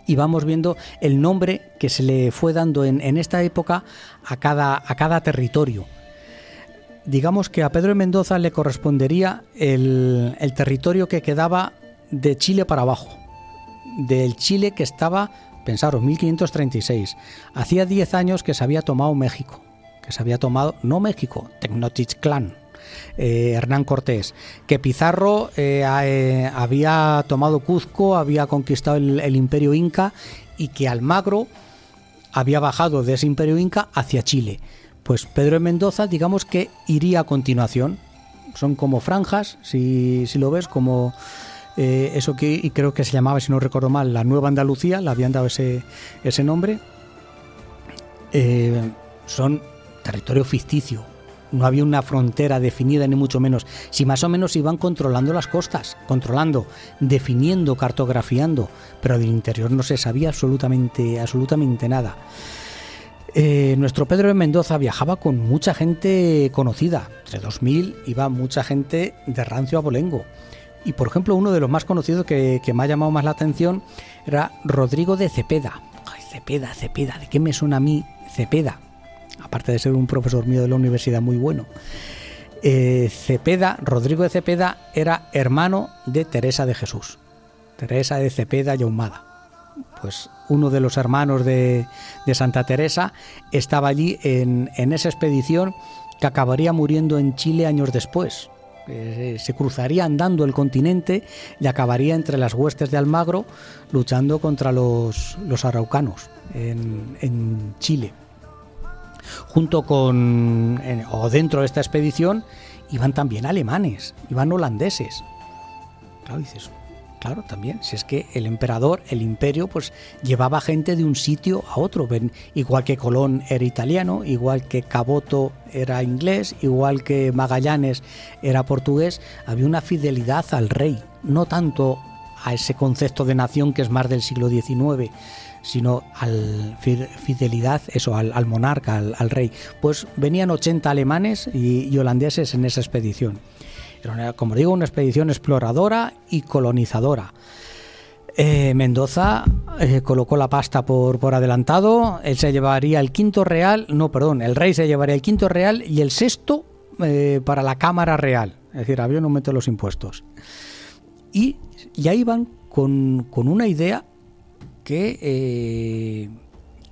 y vamos viendo el nombre que se le fue dando en esta época a cada territorio. Digamos que a Pedro de Mendoza le correspondería el territorio que quedaba de Chile para abajo, del Chile que estaba, pensaros, 1536. Hacía 10 años que se había tomado México, no México, Tenochtitlán. Hernán Cortés, que Pizarro había tomado Cuzco, había conquistado el imperio inca, y que Almagro había bajado de ese imperio inca hacia Chile. Pues Pedro de Mendoza, digamos que iría a continuación. Son como franjas, si lo ves, como eso que y creo que se llamaba, si no recuerdo mal, la Nueva Andalucía, le habían dado ese nombre. Son territorio ficticio, no había una frontera definida ni mucho menos. Si más o menos iban controlando las costas, definiendo, cartografiando, pero del interior no se sabía absolutamente nada. Nuestro Pedro de Mendoza viajaba con mucha gente conocida. Entre 2000 iba mucha gente de rancio abolengo. Y por ejemplo, uno de los más conocidos que me ha llamado más la atención era Rodrigo de Cepeda. Ay, Cepeda, ¿de qué me suena a mí Cepeda? Aparte de ser un profesor mío de la universidad muy bueno. Rodrigo de Cepeda era hermano de Teresa de Jesús. Teresa de Cepeda y Ahumada. Pues uno de los hermanos de Santa Teresa estaba allí en esa expedición que acabaría muriendo en Chile años después. Se cruzaría andando el continente y acabaría entre las huestes de Almagro luchando contra los araucanos en Chile. Junto con, o dentro de esta expedición, iban también alemanes, iban holandeses. Claro, dices, claro, también, si es que el emperador, el imperio, pues llevaba gente de un sitio a otro. Igual que Colón era italiano, igual que Caboto era inglés, igual que Magallanes era portugués, había una fidelidad al rey, no tanto a ese concepto de nación que es más del siglo XIX, sino fidelidad, eso, al monarca, al rey. Pues venían 80 alemanes y holandeses en esa expedición. Era, como digo, una expedición exploradora y colonizadora. Mendoza colocó la pasta por adelantado. Él se llevaría el el rey se llevaría el quinto real y el sexto para la Cámara Real. Es decir, había un aumento de los impuestos. Y ya iban con una idea que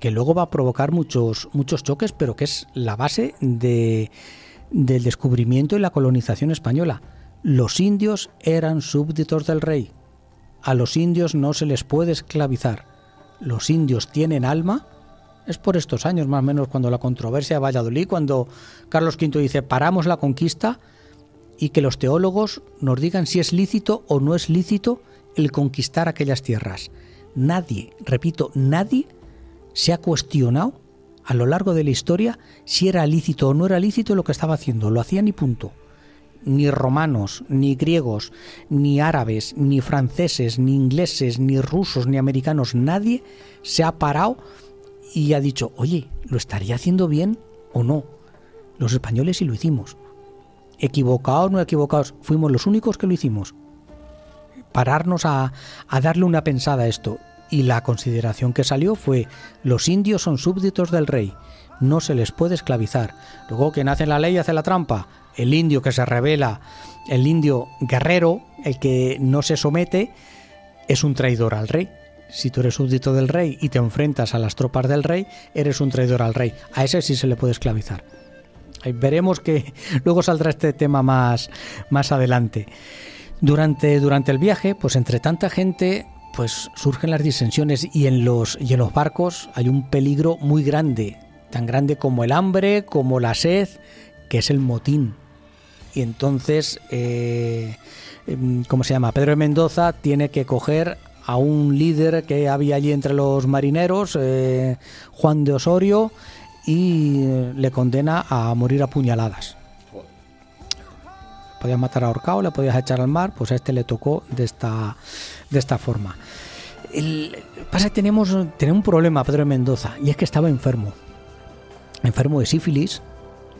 luego va a provocar muchos choques, pero que es la base del descubrimiento y la colonización española. Los indios eran súbditos del rey. A los indios no se les puede esclavizar. Los indios tienen alma. Es por estos años, más o menos, cuando la controversia de Valladolid, cuando Carlos V dice paramos la conquista, y que los teólogos nos digan si es lícito o no es lícito el conquistar aquellas tierras. Nadie, repito, nadie se ha cuestionado a lo largo de la historia si era lícito o no era lícito lo que estaba haciendo. Lo hacían y punto. Ni romanos, ni griegos, ni árabes, ni franceses, ni ingleses, ni rusos, ni americanos, nadie se ha parado y ha dicho, oye, ¿lo estaría haciendo bien o no? Los españoles sí lo hicimos. Equivocados o no equivocados, fuimos los únicos que lo hicimos. Pararnos a darle una pensada a esto. Y la consideración que salió fue: los indios son súbditos del rey, no se les puede esclavizar. Luego, quien hace la ley hace la trampa. El indio que se rebela, el indio guerrero, el que no se somete, es un traidor al rey. Si tú eres súbdito del rey y te enfrentas a las tropas del rey, eres un traidor al rey. A ese sí se le puede esclavizar. Veremos que luego saldrá este tema más adelante. Durante el viaje, pues entre tanta gente, pues surgen las disensiones y en los barcos hay un peligro muy grande, tan grande como el hambre, como la sed, que es el motín. Y entonces, ¿cómo se llama? Pedro de Mendoza tiene que coger a un líder que había allí entre los marineros, Juan de Osorio, y le condena a morir a puñaladas. Podías matar a ahorcado, le podías echar al mar, pues a este le tocó de esta forma. Pasa que tenemos un problema, Pedro de Mendoza, y es que estaba enfermo de sífilis,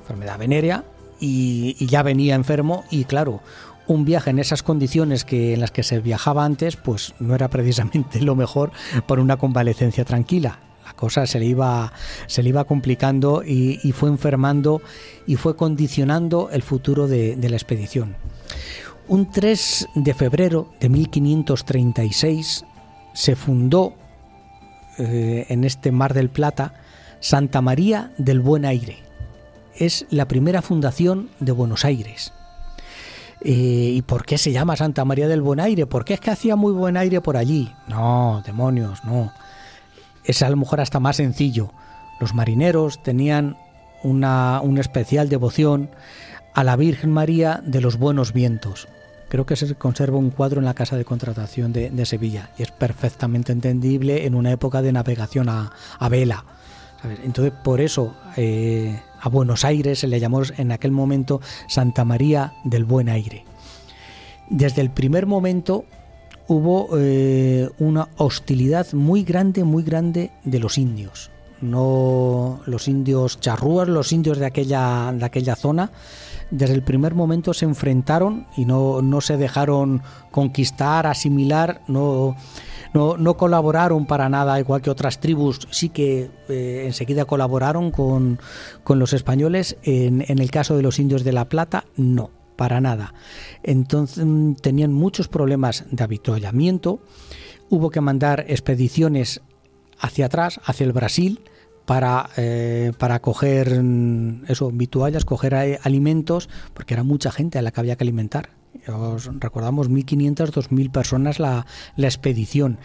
enfermedad venérea, y ya venía enfermo, y claro, un viaje en esas condiciones en las que se viajaba antes, pues no era precisamente lo mejor para una convalecencia tranquila. La cosa se le iba complicando y fue enfermando y fue condicionando el futuro de la expedición. Un 3 de febrero de 1536 se fundó en este Mar del Plata Santa María del Buen Aire. es la primera fundación de Buenos Aires. ¿Y por qué se llama Santa María del Buen Aire? ¿Por qué es que hacía muy buen aire por allí? No, demonios, no. Es a lo mejor hasta más sencillo. Los marineros tenían una especial devoción a la Virgen María de los Buenos Vientos. Creo que se conserva un cuadro en la Casa de Contratación de Sevilla y es perfectamente entendible en una época de navegación a vela, ¿sabes? Entonces, por eso a Buenos Aires se le llamó en aquel momento Santa María del Buen Aire. Desde el primer momento hubo una hostilidad muy grande de los indios. No los indios charrúas, los indios de aquella zona, desde el primer momento se enfrentaron y no se dejaron conquistar, asimilar, no colaboraron para nada, igual que otras tribus sí que enseguida colaboraron con los españoles. En el caso de los indios de La Plata, no, para nada. Entonces tenían muchos problemas de avituallamiento, hubo que mandar expediciones hacia atrás, hacia el Brasil, para coger vituallas, coger alimentos, porque era mucha gente a la que había que alimentar. Os recordamos 1.500, 2.000 personas la expedición.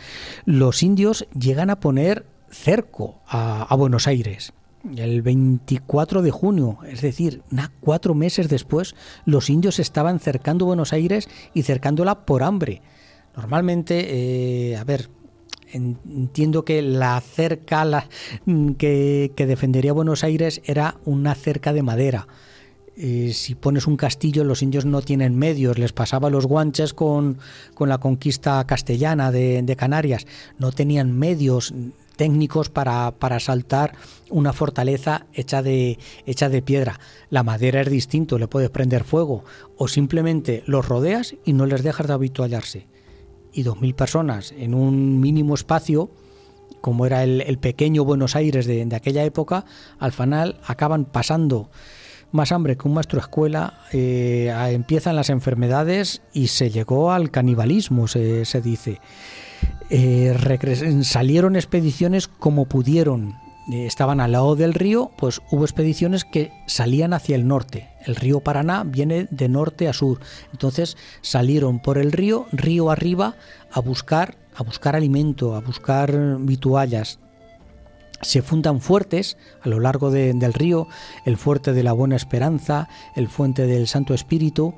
Los indios llegan a poner cerco a Buenos Aires el 24 de junio, es decir, 4 meses después, los indios estaban cercando Buenos Aires y cercándola por hambre. Normalmente, entiendo que la cerca que defendería Buenos Aires era una cerca de madera. Si pones un castillo, los indios no tienen medios. Les pasaba a los guanches con la conquista castellana de Canarias. No tenían medios técnicos para asaltar una fortaleza hecha de piedra. La madera es distinto, le puedes prender fuego o simplemente los rodeas y no les dejas de avituallarse. Y 2.000 personas en un mínimo espacio, como era el pequeño Buenos Aires de aquella época, al final acaban pasando más hambre que un maestro escuela, empiezan las enfermedades y se llegó al canibalismo, se dice. Salieron expediciones como pudieron. Estaban al lado del río, pues hubo expediciones que salían hacia el norte. El río Paraná viene de norte a sur. Entonces salieron por el río arriba, a buscar alimento, a buscar vituallas. Se fundan fuertes a lo largo del río, el fuerte de la Buena Esperanza, el fuente del Santo Espíritu,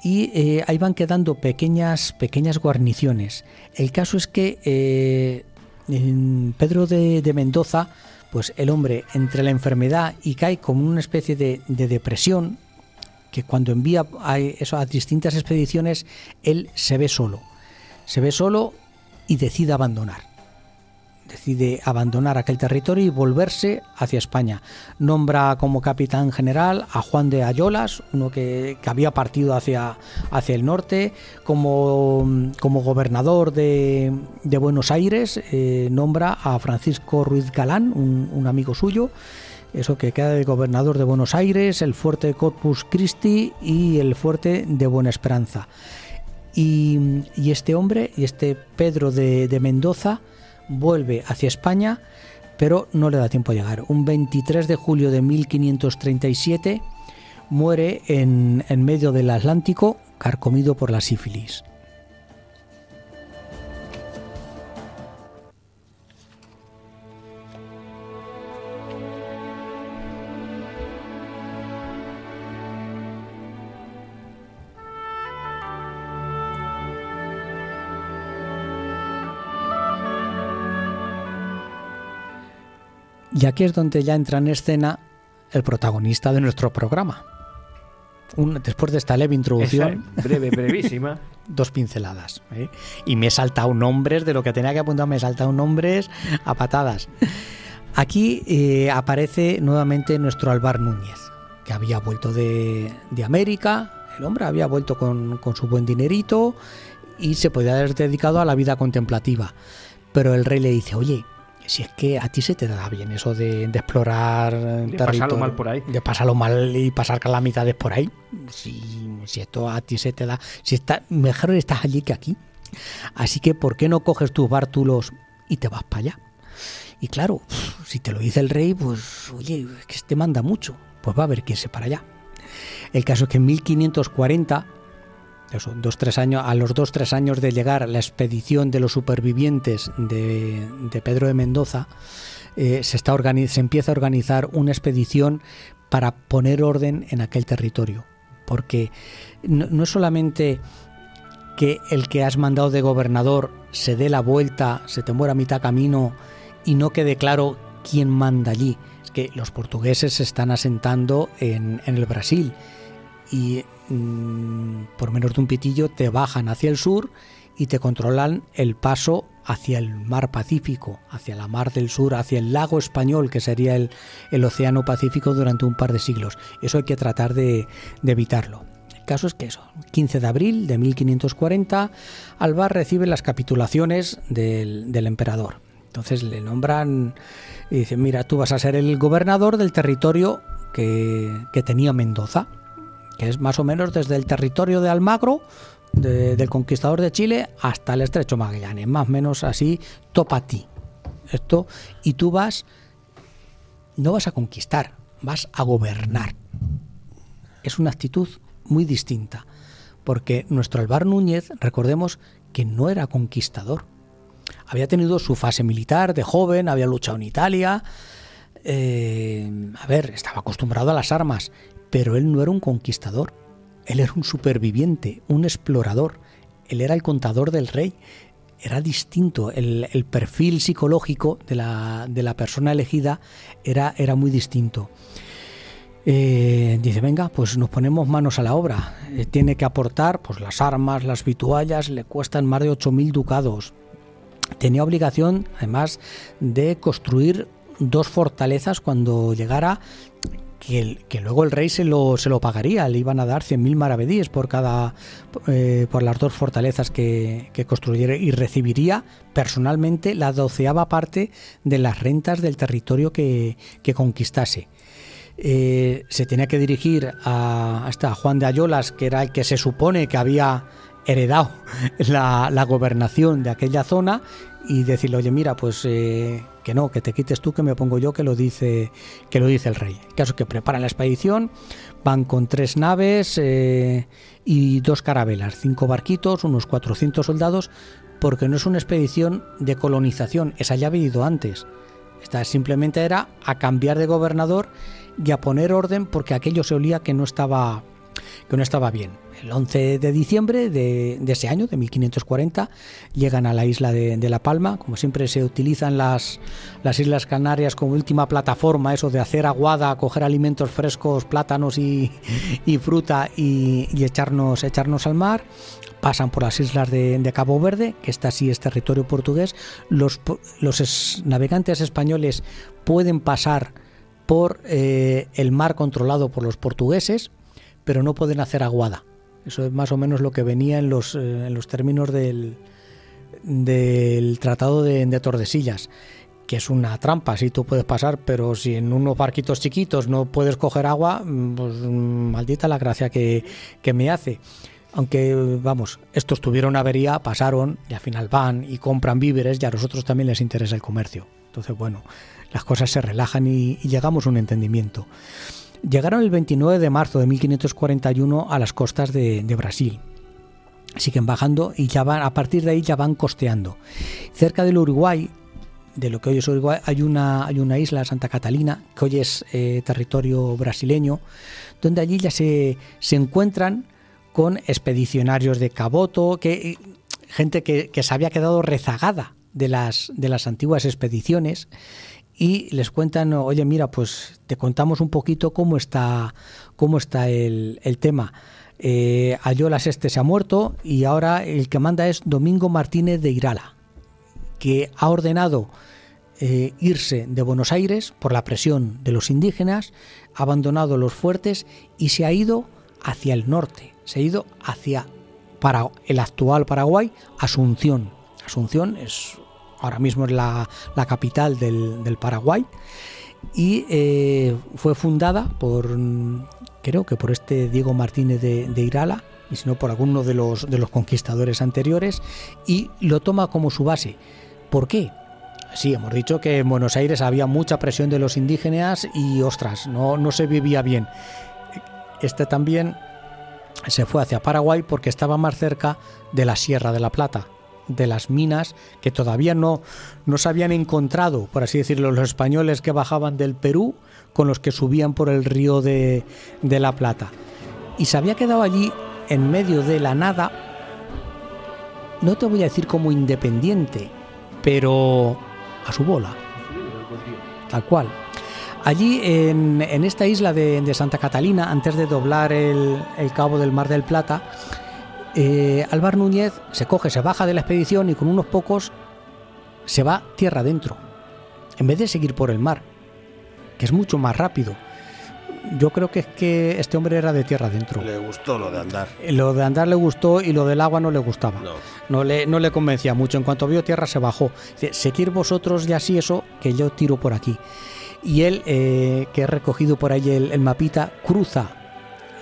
y ahí van quedando pequeñas guarniciones. El caso es que Pedro de Mendoza, pues el hombre entre la enfermedad y cae como una especie de depresión, que cuando envía a distintas expediciones, él se ve solo y decide abandonar aquel territorio y volverse hacia España. Nombra como capitán general a Juan de Ayolas, uno que había partido hacia el norte. Como gobernador de Buenos Aires, nombra a Francisco Ruiz Galán, un amigo suyo. Eso que queda de gobernador de Buenos Aires, el fuerte de Corpus Christi y el fuerte de Buena Esperanza. Y este hombre, este Pedro de Mendoza, vuelve hacia España, pero no le da tiempo a llegar. Un 23 de julio de 1537 muere en medio del Atlántico, carcomido por la sífilis. Y aquí es donde ya entra en escena el protagonista de nuestro programa. Después de esta leve introducción, brevísima, 2 pinceladas, y me he saltado nombres de lo que tenía que apuntar, me he saltado nombres a patadas. Aquí aparece nuevamente nuestro Alvar Núñez, que había vuelto de América. El hombre había vuelto con su buen dinerito y se podía haber dedicado a la vida contemplativa, pero el rey le dice: oye, si es que a ti se te da bien eso de explorar de pasarlo mal por ahí, de pasarlo mal y pasar calamidades por ahí, si esto a ti se te da, mejor estás allí que aquí, así que ¿por qué no coges tus bártulos y te vas para allá? Y claro, si te lo dice el rey, pues oye, es que te manda mucho. pues va a haber que irse para allá. El caso es que en 1540, eso, a los 2-3 años de llegar la expedición de los supervivientes de Pedro de Mendoza, se empieza a organizar una expedición para poner orden en aquel territorio, porque no es solamente que el que has mandado de gobernador se dé la vuelta, se te muera a mitad camino y no quede claro quién manda allí. Es que los portugueses se están asentando en el Brasil y por menos de un pitillo te bajan hacia el sur y te controlan el paso hacia el mar Pacífico, hacia la mar del sur, hacia el lago español, que sería el océano Pacífico durante un par de siglos. Eso hay que tratar de evitarlo. El caso es que eso, 15 de abril de 1540, Alvar recibe las capitulaciones del emperador. Entonces le nombran y dicen, mira, tú vas a ser el gobernador del territorio que tenía Mendoza, que es más o menos desde el territorio de Almagro, del conquistador de Chile, hasta el Estrecho Magallanes, más o menos así, topa a ti. Esto, y tú no vas a conquistar, vas a gobernar. Es una actitud muy distinta, porque nuestro Alvar Núñez, recordemos que no era conquistador. Había tenido su fase militar de joven, había luchado en Italia, estaba acostumbrado a las armas, pero él no era un conquistador. Él era un superviviente, un explorador. Él era el contador del rey. Era distinto. El perfil psicológico de la persona elegida era muy distinto. Dice, venga, pues nos ponemos manos a la obra. Tiene que aportar pues las armas, las vituallas, le cuestan más de 8.000 ducados. Tenía obligación, además, de construir 2 fortalezas cuando llegara, que luego el rey se lo pagaría. Le iban a dar 100.000 maravedíes por las 2 fortalezas que construyera, y recibiría personalmente la 12ª parte de las rentas del territorio que conquistase. Se tenía que dirigir a Juan de Ayolas, que era el que se supone que había heredado la gobernación de aquella zona, y decirle, oye, mira, pues que no, que te quites tú, que me pongo yo, que lo dice el rey. El caso es que preparan la expedición, van con 3 naves y 2 carabelas, 5 barquitos, unos 400 soldados, porque no es una expedición de colonización, esa ya había ido antes. Esta simplemente era a cambiar de gobernador y a poner orden, porque aquello se olía que no estaba bien. El 11 de diciembre de ese año, de 1540, llegan a la isla de La Palma. Como siempre se utilizan las Islas Canarias como última plataforma, eso de hacer aguada, coger alimentos frescos, plátanos y fruta y echarnos al mar. Pasan por las islas de Cabo Verde, que esta sí es territorio portugués. Los navegantes españoles pueden pasar por el mar controlado por los portugueses, pero no pueden hacer aguada. Eso es más o menos lo que venía en los términos del Tratado de Tordesillas, que es una trampa. Sí, tú puedes pasar, pero si en unos barquitos chiquitos no puedes coger agua, pues maldita la gracia que me hace. Aunque, vamos, estos tuvieron avería, pasaron y al final van y compran víveres, y a nosotros también les interesa el comercio. Entonces, bueno, las cosas se relajan y llegamos a un entendimiento. Llegaron el 29 de marzo de 1541 a las costas de Brasil. Siguen bajando y ya van, a partir de ahí ya van costeando. Cerca del Uruguay, de lo que hoy es Uruguay, hay una isla, Santa Catalina, que hoy es territorio brasileño, donde allí ya se encuentran con expedicionarios de Caboto, gente que se había quedado rezagada de las antiguas expediciones, y les cuentan, oye, mira, pues te contamos un poquito cómo está el tema. Ayolas se ha muerto y ahora el que manda es Domingo Martínez de Irala, que ha ordenado irse de Buenos Aires por la presión de los indígenas, ha abandonado los fuertes y se ha ido hacia el norte, se ha ido para el actual Paraguay, Asunción. Asunción ahora mismo es la capital del Paraguay, y fue fundada creo que por Diego Martínez de Irala, y si no por alguno de los conquistadores anteriores, y lo toma como su base. ¿Por qué? Sí, hemos dicho que en Buenos Aires había mucha presión de los indígenas y, ostras, no se vivía bien. Este también se fue hacia Paraguay porque estaba más cerca de la Sierra de la Plata, de las minas que todavía no se habían encontrado, por así decirlo, los españoles que bajaban del Perú con los que subían por el río de la Plata. Y se había quedado allí en medio de la nada, no te voy a decir como independiente, pero a su bola, tal cual. Allí en esta isla de Santa Catalina, antes de doblar el cabo del Mar del Plata, Álvar Núñez se baja de la expedición y con unos pocos se va tierra adentro, en vez de seguir por el mar, que es mucho más rápido. Yo creo que es que este hombre era de tierra adentro. Le gustó lo de andar. Lo de andar le gustó y lo del agua no le gustaba. No le convencía mucho. En cuanto vio tierra se bajó. Dice, seguir vosotros ya sí eso, que yo tiro por aquí. Y él, que he recogido por ahí el mapita, cruza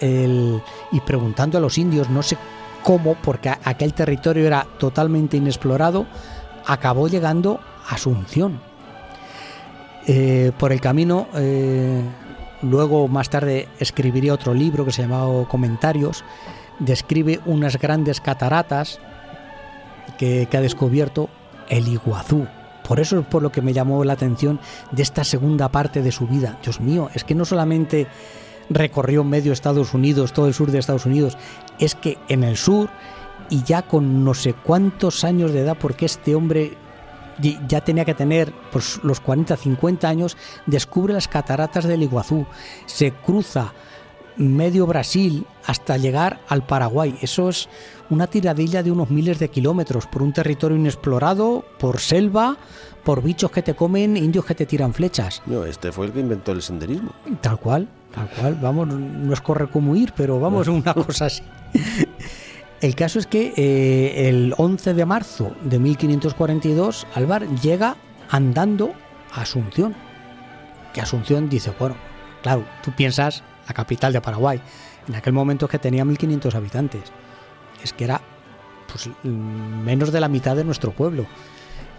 y preguntando a los indios, no sé cómo, porque aquel territorio era totalmente inexplorado, acabó llegando a Asunción. Por el camino, luego más tarde escribiría otro libro que se llamaba Comentarios, describe unas grandes cataratas que ha descubierto el Iguazú. Por eso es por lo que me llamó la atención de esta segunda parte de su vida. Dios mío, es que no solamente recorrió medio Estados Unidos, todo el sur de Estados Unidos, es que en el sur, y ya con no sé cuántos años de edad, porque este hombre ya tenía que tener pues, los 40, 50 años, descubre las cataratas del Iguazú, se cruza medio Brasil hasta llegar al Paraguay. Eso es una tiradilla de unos miles de kilómetros por un territorio inexplorado, por selva, por bichos que te comen, indios que te tiran flechas. No, este fue el que inventó el senderismo. Tal cual, vamos, no es correr como huir, pero vamos, una cosa así. El caso es que el 11 de marzo de 1542 Álvar llega andando a Asunción. Que Asunción dice, bueno, claro, tú piensas la capital de Paraguay. En aquel momento que tenía 1500 habitantes. Es que era pues, menos de la mitad de nuestro pueblo.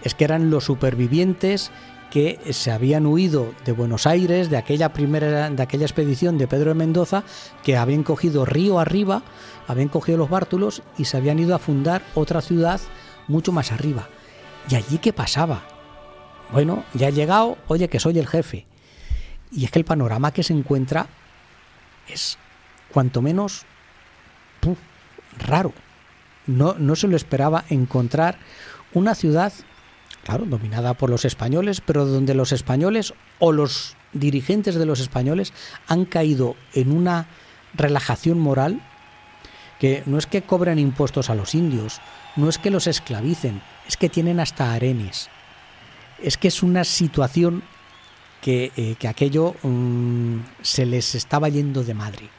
Es que eran los supervivientes que se habían huido de Buenos Aires, de aquella expedición de Pedro de Mendoza, que habían cogido río arriba, habían cogido los bártulos y se habían ido a fundar otra ciudad mucho más arriba. ¿Y allí qué pasaba? Bueno, ya he llegado, oye, que soy el jefe. Y es que el panorama que se encuentra es cuanto menos raro. No se lo esperaba encontrar una ciudad, claro, dominada por los españoles, pero donde los españoles o los dirigentes de los españoles han caído en una relajación moral que no es que cobren impuestos a los indios, no es que los esclavicen, es que tienen hasta harenes. Es que es una situación que aquello se les estaba yendo de madre.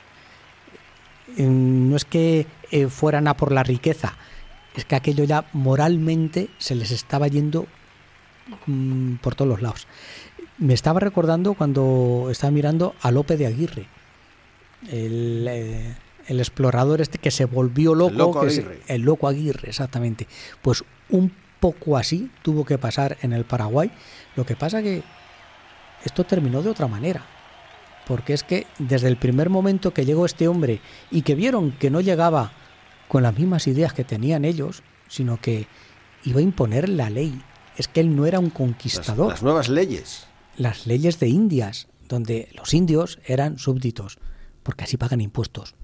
No es que fueran a por la riqueza, es que aquello ya moralmente se les estaba yendo por todos los lados. Me estaba recordando cuando estaba mirando a Lope de Aguirre, el explorador este que se volvió loco, el loco Aguirre, exactamente. Pues un poco así tuvo que pasar en el Paraguay. Lo que pasa que esto terminó de otra manera, porque es que desde el primer momento que llegó este hombre y que vieron que no llegaba con las mismas ideas que tenían ellos, sino que iba a imponer la ley. Es que él no era un conquistador. Las nuevas leyes. Las leyes de Indias, donde los indios eran súbditos, porque así pagan impuestos.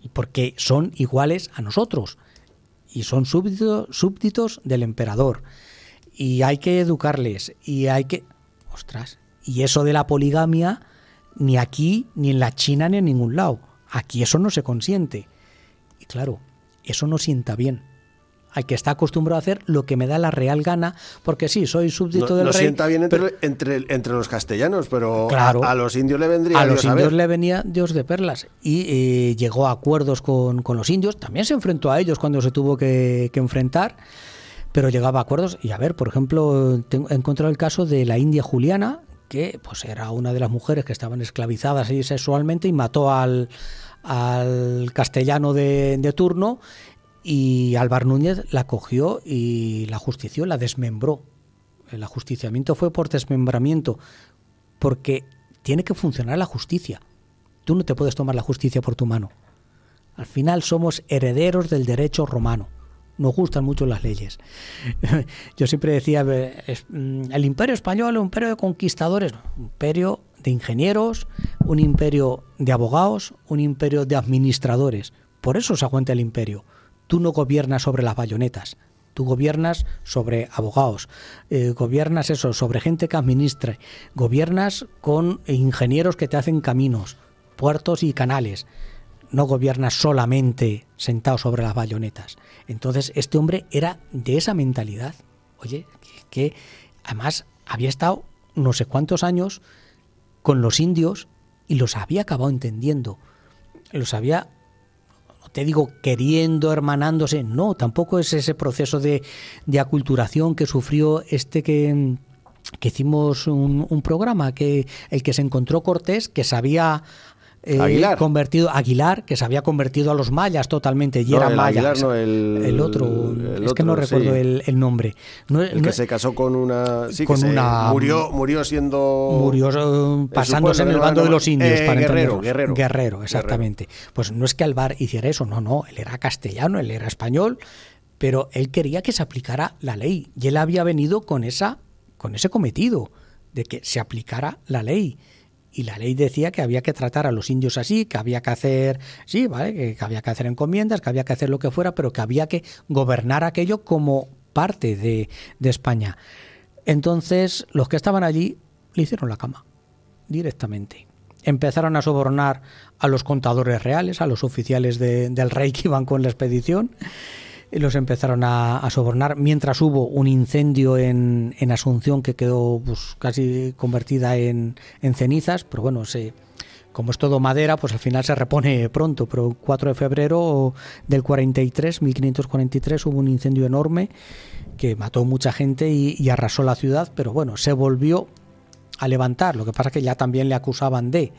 Y porque son iguales a nosotros. Y son súbditos del emperador. Y hay que educarles. Y hay que... Ostras. Y eso de la poligamia, ni aquí, ni en la China, ni en ningún lado. Aquí eso no se consiente. Y claro, eso no sienta bien. Al que está acostumbrado a hacer lo que me da la real gana, porque sí, soy súbdito del rey. No sienta bien pero, entre los castellanos, pero claro, a los indios le vendría a Dios los indios le venía Dios de perlas. Y llegó a acuerdos con los indios. También se enfrentó a ellos cuando se tuvo que enfrentar, pero llegaba a acuerdos. Y a ver, por ejemplo, he encontrado el caso de la india Juliana, que pues era una de las mujeres que estaban esclavizadas ahí sexualmente y mató al castellano de turno, y Álvar Núñez la cogió y la ajustició, la desmembró. El ajusticiamiento fue por desmembramiento, porque tiene que funcionar la justicia. Tú no te puedes tomar la justicia por tu mano. Al final somos herederos del derecho romano. Nos gustan mucho las leyes. Yo siempre decía, el imperio español es un imperio de conquistadores, no, un imperio de ingenieros, un imperio de abogados, un imperio de administradores. Por eso se aguanta el imperio. Tú no gobiernas sobre las bayonetas, tú gobiernas sobre abogados, gobiernas sobre gente que administre, gobiernas con ingenieros que te hacen caminos, puertos y canales. No gobiernas solamente sentado sobre las bayonetas. Entonces este hombre era de esa mentalidad. Oye, que además había estado no sé cuántos años con los indios y los había acabado entendiendo. Los había, no te digo queriendo, hermanándose, no, tampoco es ese proceso de aculturación que sufrió que hicimos un programa, que el que se encontró Cortés, que sabía... Aguilar, que se había convertido a los mayas totalmente, y era maya. El otro, que no recuerdo el nombre. El que se casó con una... Sí, con una... Murió siendo... Murió pasándose en el bando de los indios. Guerrero, exactamente. Pues no es que Alvar hiciera eso, no, él era castellano, él era español, pero él quería que se aplicara la ley, y él había venido con ese cometido, de que se aplicara la ley. Y la ley decía que había que tratar a los indios así, que había que hacer, sí, ¿vale? Que había que hacer encomiendas, que había que hacer lo que fuera, pero que había que gobernar aquello como parte de España. Entonces, los que estaban allí le hicieron la cama, directamente. Empezaron a sobornar a los contadores reales, a los oficiales del rey que iban con la expedición. Los empezaron a sobornar, mientras hubo un incendio en Asunción que quedó pues, casi convertida en cenizas, pero bueno, como es todo madera, pues al final se repone pronto, pero el 4 de febrero del 1543, hubo un incendio enorme que mató mucha gente y arrasó la ciudad, pero bueno, se volvió a levantar. Lo que pasa es que ya también le acusaban de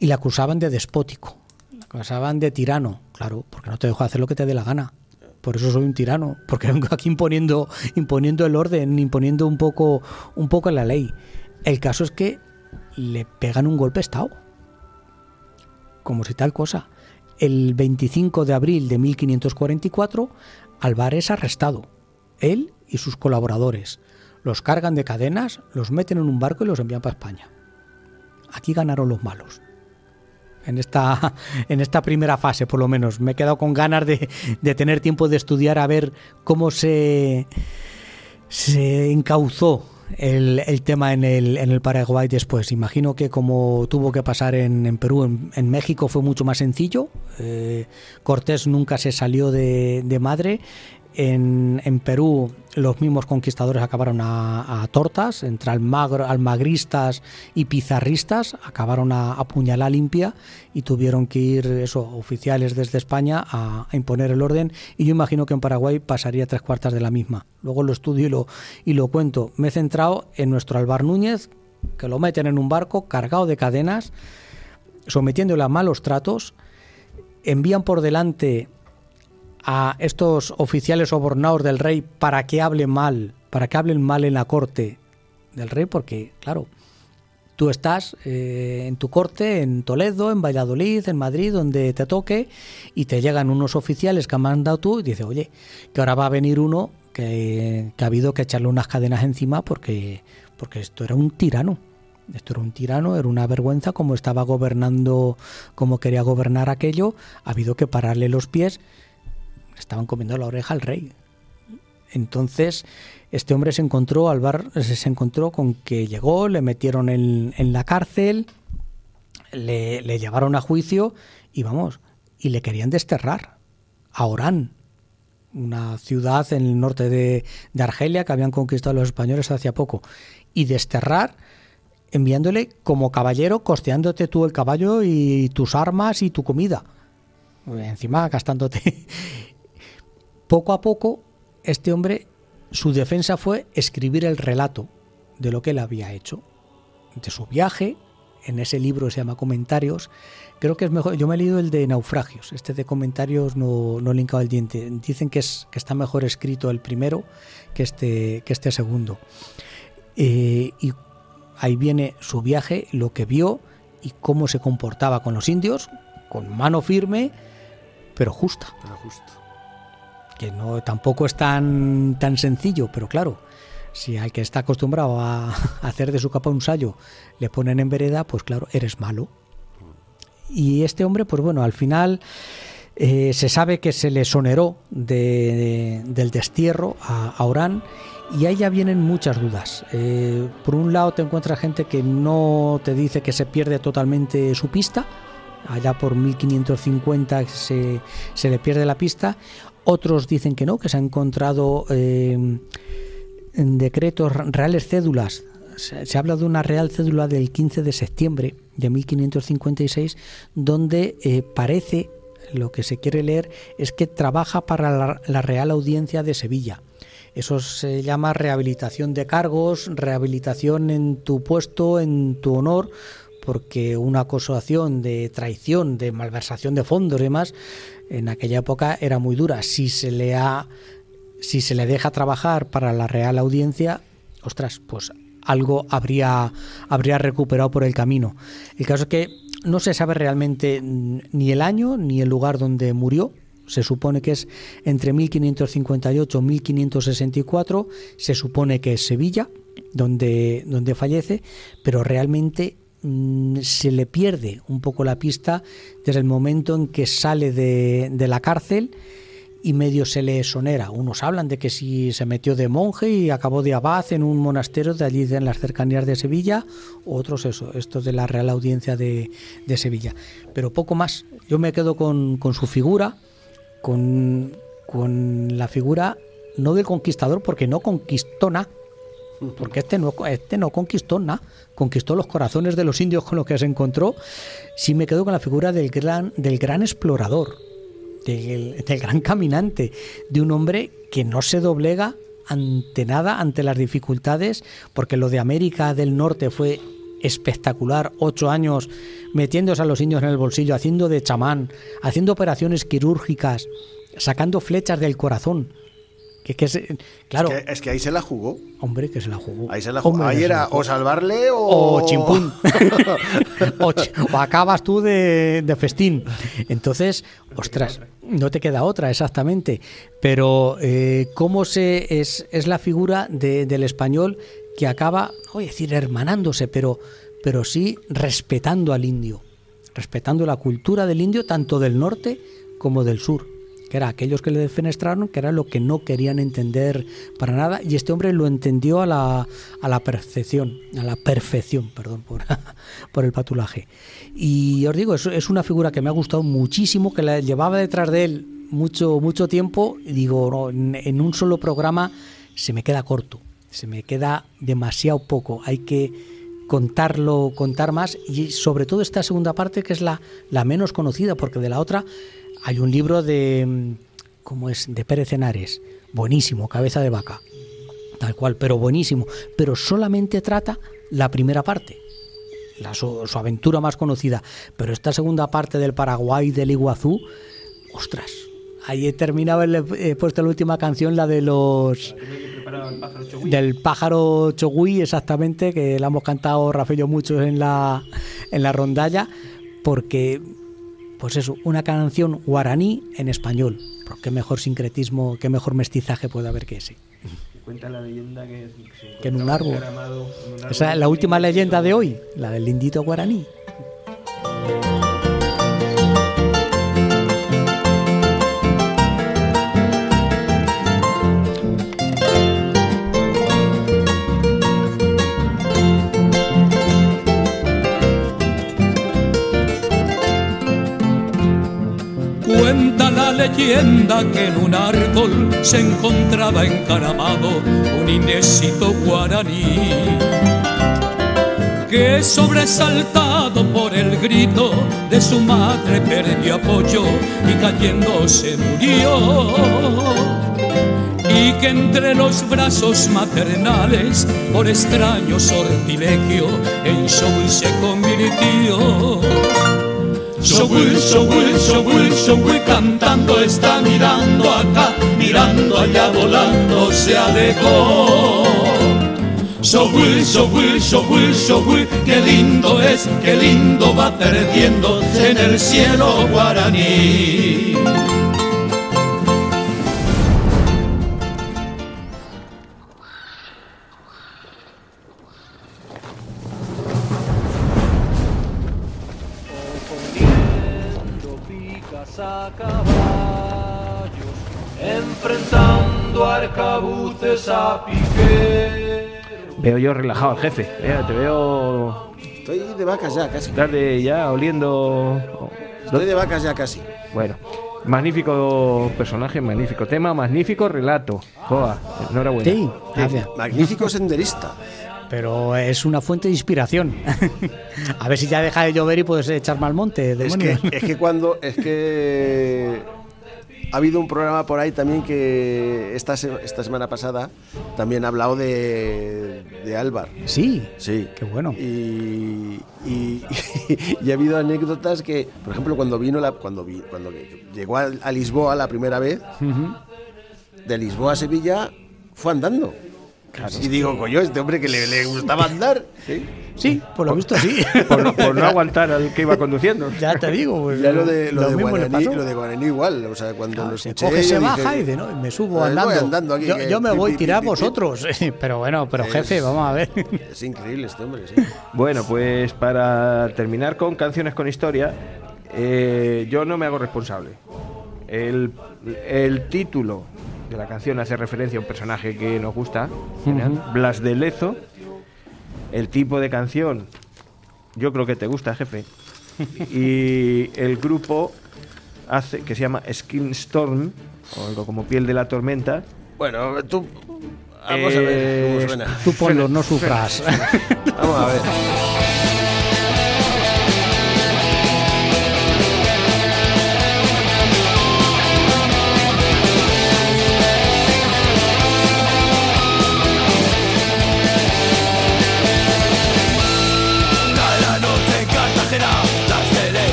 despótico, le acusaban de tirano, claro, porque no te dejo hacer lo que te dé la gana. Por eso soy un tirano, porque vengo aquí imponiendo el orden, imponiendo un poco la ley. El caso es que le pegan un golpe de Estado, como si tal cosa. El 25 de abril de 1544, Alvar es arrestado, él y sus colaboradores. Los cargan de cadenas, los meten en un barco y los envían para España. Aquí ganaron los malos. En esta primera fase, por lo menos. Me he quedado con ganas de tener tiempo de estudiar a ver cómo se encauzó el tema en el Paraguay después. Imagino que como tuvo que pasar en Perú, en México fue mucho más sencillo. Cortés nunca se salió de madre. En Perú los mismos conquistadores acabaron a tortas, entre almagristas y pizarristas, acabaron a puñalada limpia y tuvieron que ir oficiales desde España a imponer el orden, y yo imagino que en Paraguay pasaría 3/4 de la misma. Luego lo estudio y lo cuento. Me he centrado en nuestro Alvar Núñez, que lo meten en un barco cargado de cadenas, sometiéndole a malos tratos, envían por delante a estos oficiales sobornados del rey para que hablen mal en la corte del rey, porque claro, tú estás en tu corte, en Toledo, en Valladolid, en Madrid, donde te toque, y te llegan unos oficiales que han mandado tú y dices, oye, que ahora va a venir uno que ha habido que echarle unas cadenas encima porque esto era un tirano. Era una vergüenza como estaba gobernando, como quería gobernar aquello, ha habido que pararle los pies. Estaban comiendo la oreja al rey. Entonces este hombre se encontró con que llegó, le metieron en la cárcel, le llevaron a juicio y le querían desterrar a Orán, una ciudad en el norte de Argelia que habían conquistado los españoles hacía poco, y desterrar enviándole como caballero, costeándote tú el caballo y tus armas y tu comida, encima gastándote. Poco a poco, este hombre, su defensa fue escribir el relato de lo que él había hecho, de su viaje, en ese libro, se llama Comentarios. Creo que es mejor. Yo me he leído el de Naufragios, este de Comentarios no he hincado el diente. Dicen que está mejor escrito el primero que este segundo. Y ahí viene su viaje, lo que vio y cómo se comportaba con los indios, con mano firme, pero justa. Que no tampoco es tan sencillo, pero claro, si al que está acostumbrado a hacer de su capa un sayo le ponen en vereda, pues claro, eres malo. Y este hombre, pues bueno, al final se sabe que se le exoneró del destierro a Orán, y ahí ya vienen muchas dudas. Por un lado te encuentras gente que no te dice que se pierde totalmente su pista, allá por 1550 se le pierde la pista. Otros dicen que no, que se han encontrado en decretos, reales cédulas. Se habla de una real cédula del 15 de septiembre de 1556, donde parece, lo que se quiere leer, es que trabaja para la Real Audiencia de Sevilla. Eso se llama rehabilitación de cargos, rehabilitación en tu puesto, en tu honor, porque una acusación de traición, de malversación de fondos y demás, en aquella época era muy dura. Si se le deja trabajar para la Real Audiencia, ostras, pues algo habría recuperado por el camino. El caso es que no se sabe realmente ni el año ni el lugar donde murió. Se supone que es entre 1558 y 1564, se supone que es Sevilla, donde fallece, pero realmente se le pierde un poco la pista desde el momento en que sale de la cárcel y medio se le exonera. Unos hablan de que si se metió de monje y acabó de abad en un monasterio de allí en las cercanías de Sevilla, otros esto de la Real Audiencia de Sevilla. Pero poco más. Yo me quedo con su figura, con la figura no del conquistador, porque no conquistó nada, porque este no conquistó nada, conquistó los corazones de los indios con los que se encontró. Sí me quedo con la figura del gran explorador, del gran caminante, de un hombre que no se doblega ante nada, ante las dificultades, porque lo de América del Norte fue espectacular, 8 años metiéndose a los indios en el bolsillo, haciendo de chamán, haciendo operaciones quirúrgicas, sacando flechas del corazón. Claro. Es que ahí se la jugó. Hombre, que se la jugó. Ahí se la jugó. Ahí era o salvarle o chimpún. o acabas tú de festín. Entonces, ostras, no te queda otra, exactamente. Pero cómo es la figura del español que acaba, no voy a decir hermanándose, pero sí respetando al indio, respetando la cultura del indio, tanto del norte como del sur, que era aquellos que le defenestraron, que era lo que no querían entender para nada, y este hombre lo entendió a la perfección, perdón por el patulaje. Y os digo, es una figura que me ha gustado muchísimo, que la llevaba detrás de él mucho tiempo, y digo, no, en un solo programa se me queda corto, se me queda demasiado poco, hay que contar más, y sobre todo esta segunda parte, que es la menos conocida, porque de la otra hay un libro de Pérez Henares, buenísimo, Cabeza de Vaca, tal cual, pero buenísimo, pero solamente trata la primera parte, su aventura más conocida, pero esta segunda parte del Paraguay, del Iguazú, ostras, ahí he terminado, he puesto la última canción, la de del pájaro chogüí, exactamente, que la hemos cantado Rafael y yo mucho en la rondalla, porque pues eso, una canción guaraní en español. Pero qué mejor sincretismo, qué mejor mestizaje puede haber que ese. Cuenta la leyenda que en un árbol. Esa es la última leyenda de hoy, la del lindito guaraní. Cuenta la leyenda que en un árbol se encontraba encaramado un indiecito guaraní, que sobresaltado por el grito de su madre perdió apoyo y cayendo se murió, y que en entre los brazos maternales, por extraño sortilegio, en Showil se convirtió. Showil, cantando está mirando acá, mirando allá, volando se alejó. Showil, qué lindo es, qué lindo va perdiendo en el cielo guaraní. A caballos, enfrentando arcabuces a piqueros. Veo yo relajado al jefe. Te veo. Estoy de vacas ya casi. Tarde ya oliendo. Estoy de vacas ya casi. Bueno, magnífico personaje, magnífico tema, magnífico relato. Joa, enhorabuena. Sí, gracias. Magnífico senderista. Pero es una fuente de inspiración. A ver si ya deja de llover y puedes echarme al monte. Es que ha habido un programa por ahí también que esta semana pasada también ha hablado de Álvar. Sí, Sí. Qué bueno. Y ha habido anécdotas que, por ejemplo, cuando llegó a Lisboa la primera vez, de Lisboa a Sevilla fue andando. Claro, y digo, coño, este hombre que le gustaba andar. Sí, por lo visto sí. Por no aguantar al que iba conduciendo. Ya te digo. Pues, Ya lo de mismo le pasó. Guaraní igual, o sea, cuando lo Se escuché, coge, se yo baja dije, y de no, me subo voy andando. andando aquí, yo me voy, tirad pi. vosotros. Pero bueno, jefe, vamos a ver. Es increíble este hombre, sí. Bueno, pues para terminar con canciones con historia, yo no me hago responsable. El título de la canción hace referencia a un personaje que nos gusta, Blas de Lezo. El tipo de canción, yo creo que te gusta, jefe. Y el grupo que se llama Skin Storm, o algo como Piel de la Tormenta. Bueno, tú... Vamos a ver cómo suena. Tú ponlo, no sufras. Vamos a ver.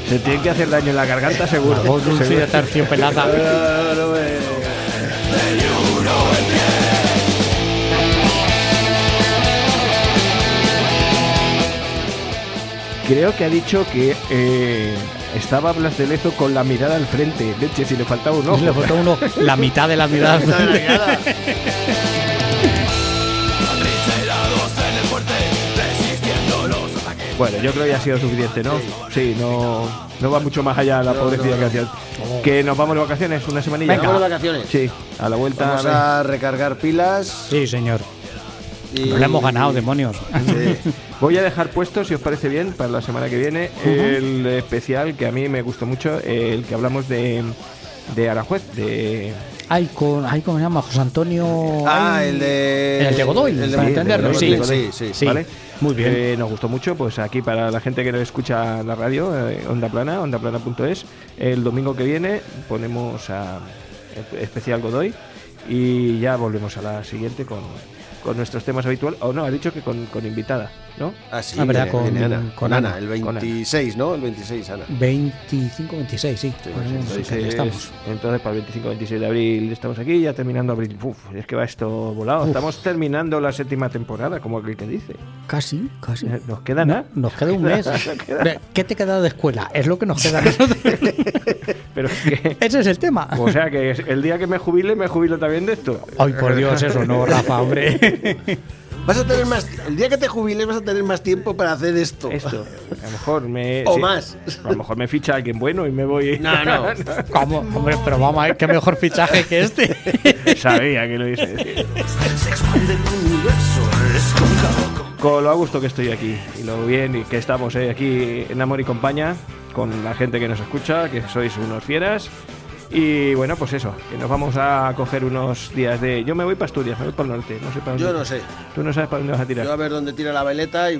Se tiene que hacer daño en la garganta, seguro. Voz dulce de terciopelada. Creo que ha dicho que estaba Blas de Lezo con la mirada al frente. Leche, si le faltaba un ojo. Le falta uno, la mitad de la mirada. Bueno, yo creo que ya ha sido suficiente, ¿no? Sí, no va mucho más allá la pobrecilla canción. Que nos vamos de vacaciones una semanilla. Venga, vamos de vacaciones. Sí, a la vuelta. Vamos a recargar pilas. Sí, señor. Y... Nos lo hemos ganado, demonios. Sí. Voy a dejar puesto, si os parece bien, para la semana que viene, el especial que a mí me gustó mucho, el que hablamos de Aranjuez, de... ¿Cómo se llama? José Antonio... El de Godoy, para entenderlo. Sí. ¿Vale? Muy bien. Nos gustó mucho, pues aquí para la gente que no escucha la radio, Onda Plana, ondaplana.es, el domingo que viene ponemos a especial Godoy y ya volvemos a la siguiente con nuestros temas habituales. O no, ha dicho que con invitada, ¿no? Ah, sí, verdad, con Ana, el 26, ¿no? El 26, Ana. 25, 26, sí. Estamos. Entonces, para el 25-26 de abril estamos aquí, ya terminando abril. Es que va esto volado. Estamos terminando la 7ª temporada, como aquel que dice. Casi. ¿Nos queda nada? Nos queda un mes. ¿Qué te queda de escuela? Es lo que nos queda a nosotros. Pero es que... Ese es el tema. O sea, que el día que me jubilo también de esto. Ay, por Dios, eso no, Rafa, hombre. Vas a tener el día que te jubiles vas a tener más tiempo para hacer esto. A lo mejor más. A lo mejor me ficha alguien bueno y me voy. No. ¿Cómo? Hombre, pero vamos a ver qué mejor fichaje que este. Sabía que lo dice. Se expande tu universo, es con lo a gusto que estoy aquí y lo bien y que estamos aquí en Amor y Compañía con la gente que nos escucha, que sois unos fieras. Y bueno, pues eso, que nos vamos a coger unos días de... Yo me voy para Asturias, me voy para el norte, no sé para dónde. Yo no sé. Tú no sabes para dónde vas a tirar. Yo a ver dónde tira la veleta y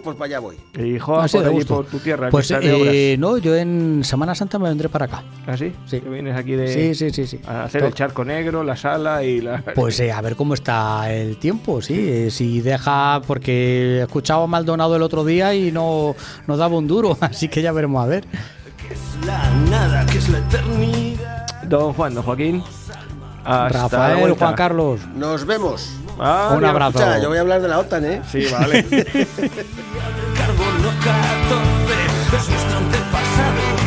pues para allá voy. Y Joa, Así por de allí, gusto. por tu tierra, Pues que estás de obras. no, yo en Semana Santa me vendré para acá. ¿Ah, sí? Sí. Que vienes aquí de... Sí. A hacer el charco negro, la sala y la... Pues a ver cómo está el tiempo, sí. Si deja, porque escuchaba a Maldonado el otro día y no daba un duro, así que ya veremos a ver. La nada, que es la eternidad. Don Juan, don Joaquín. Hasta la Rafael, vuelta. Juan Carlos, Nos vemos. Adiós. un abrazo. Escucha, yo voy a hablar de la OTAN, ¿eh? Sí, vale. Carbono 14 es nuestro antepasado.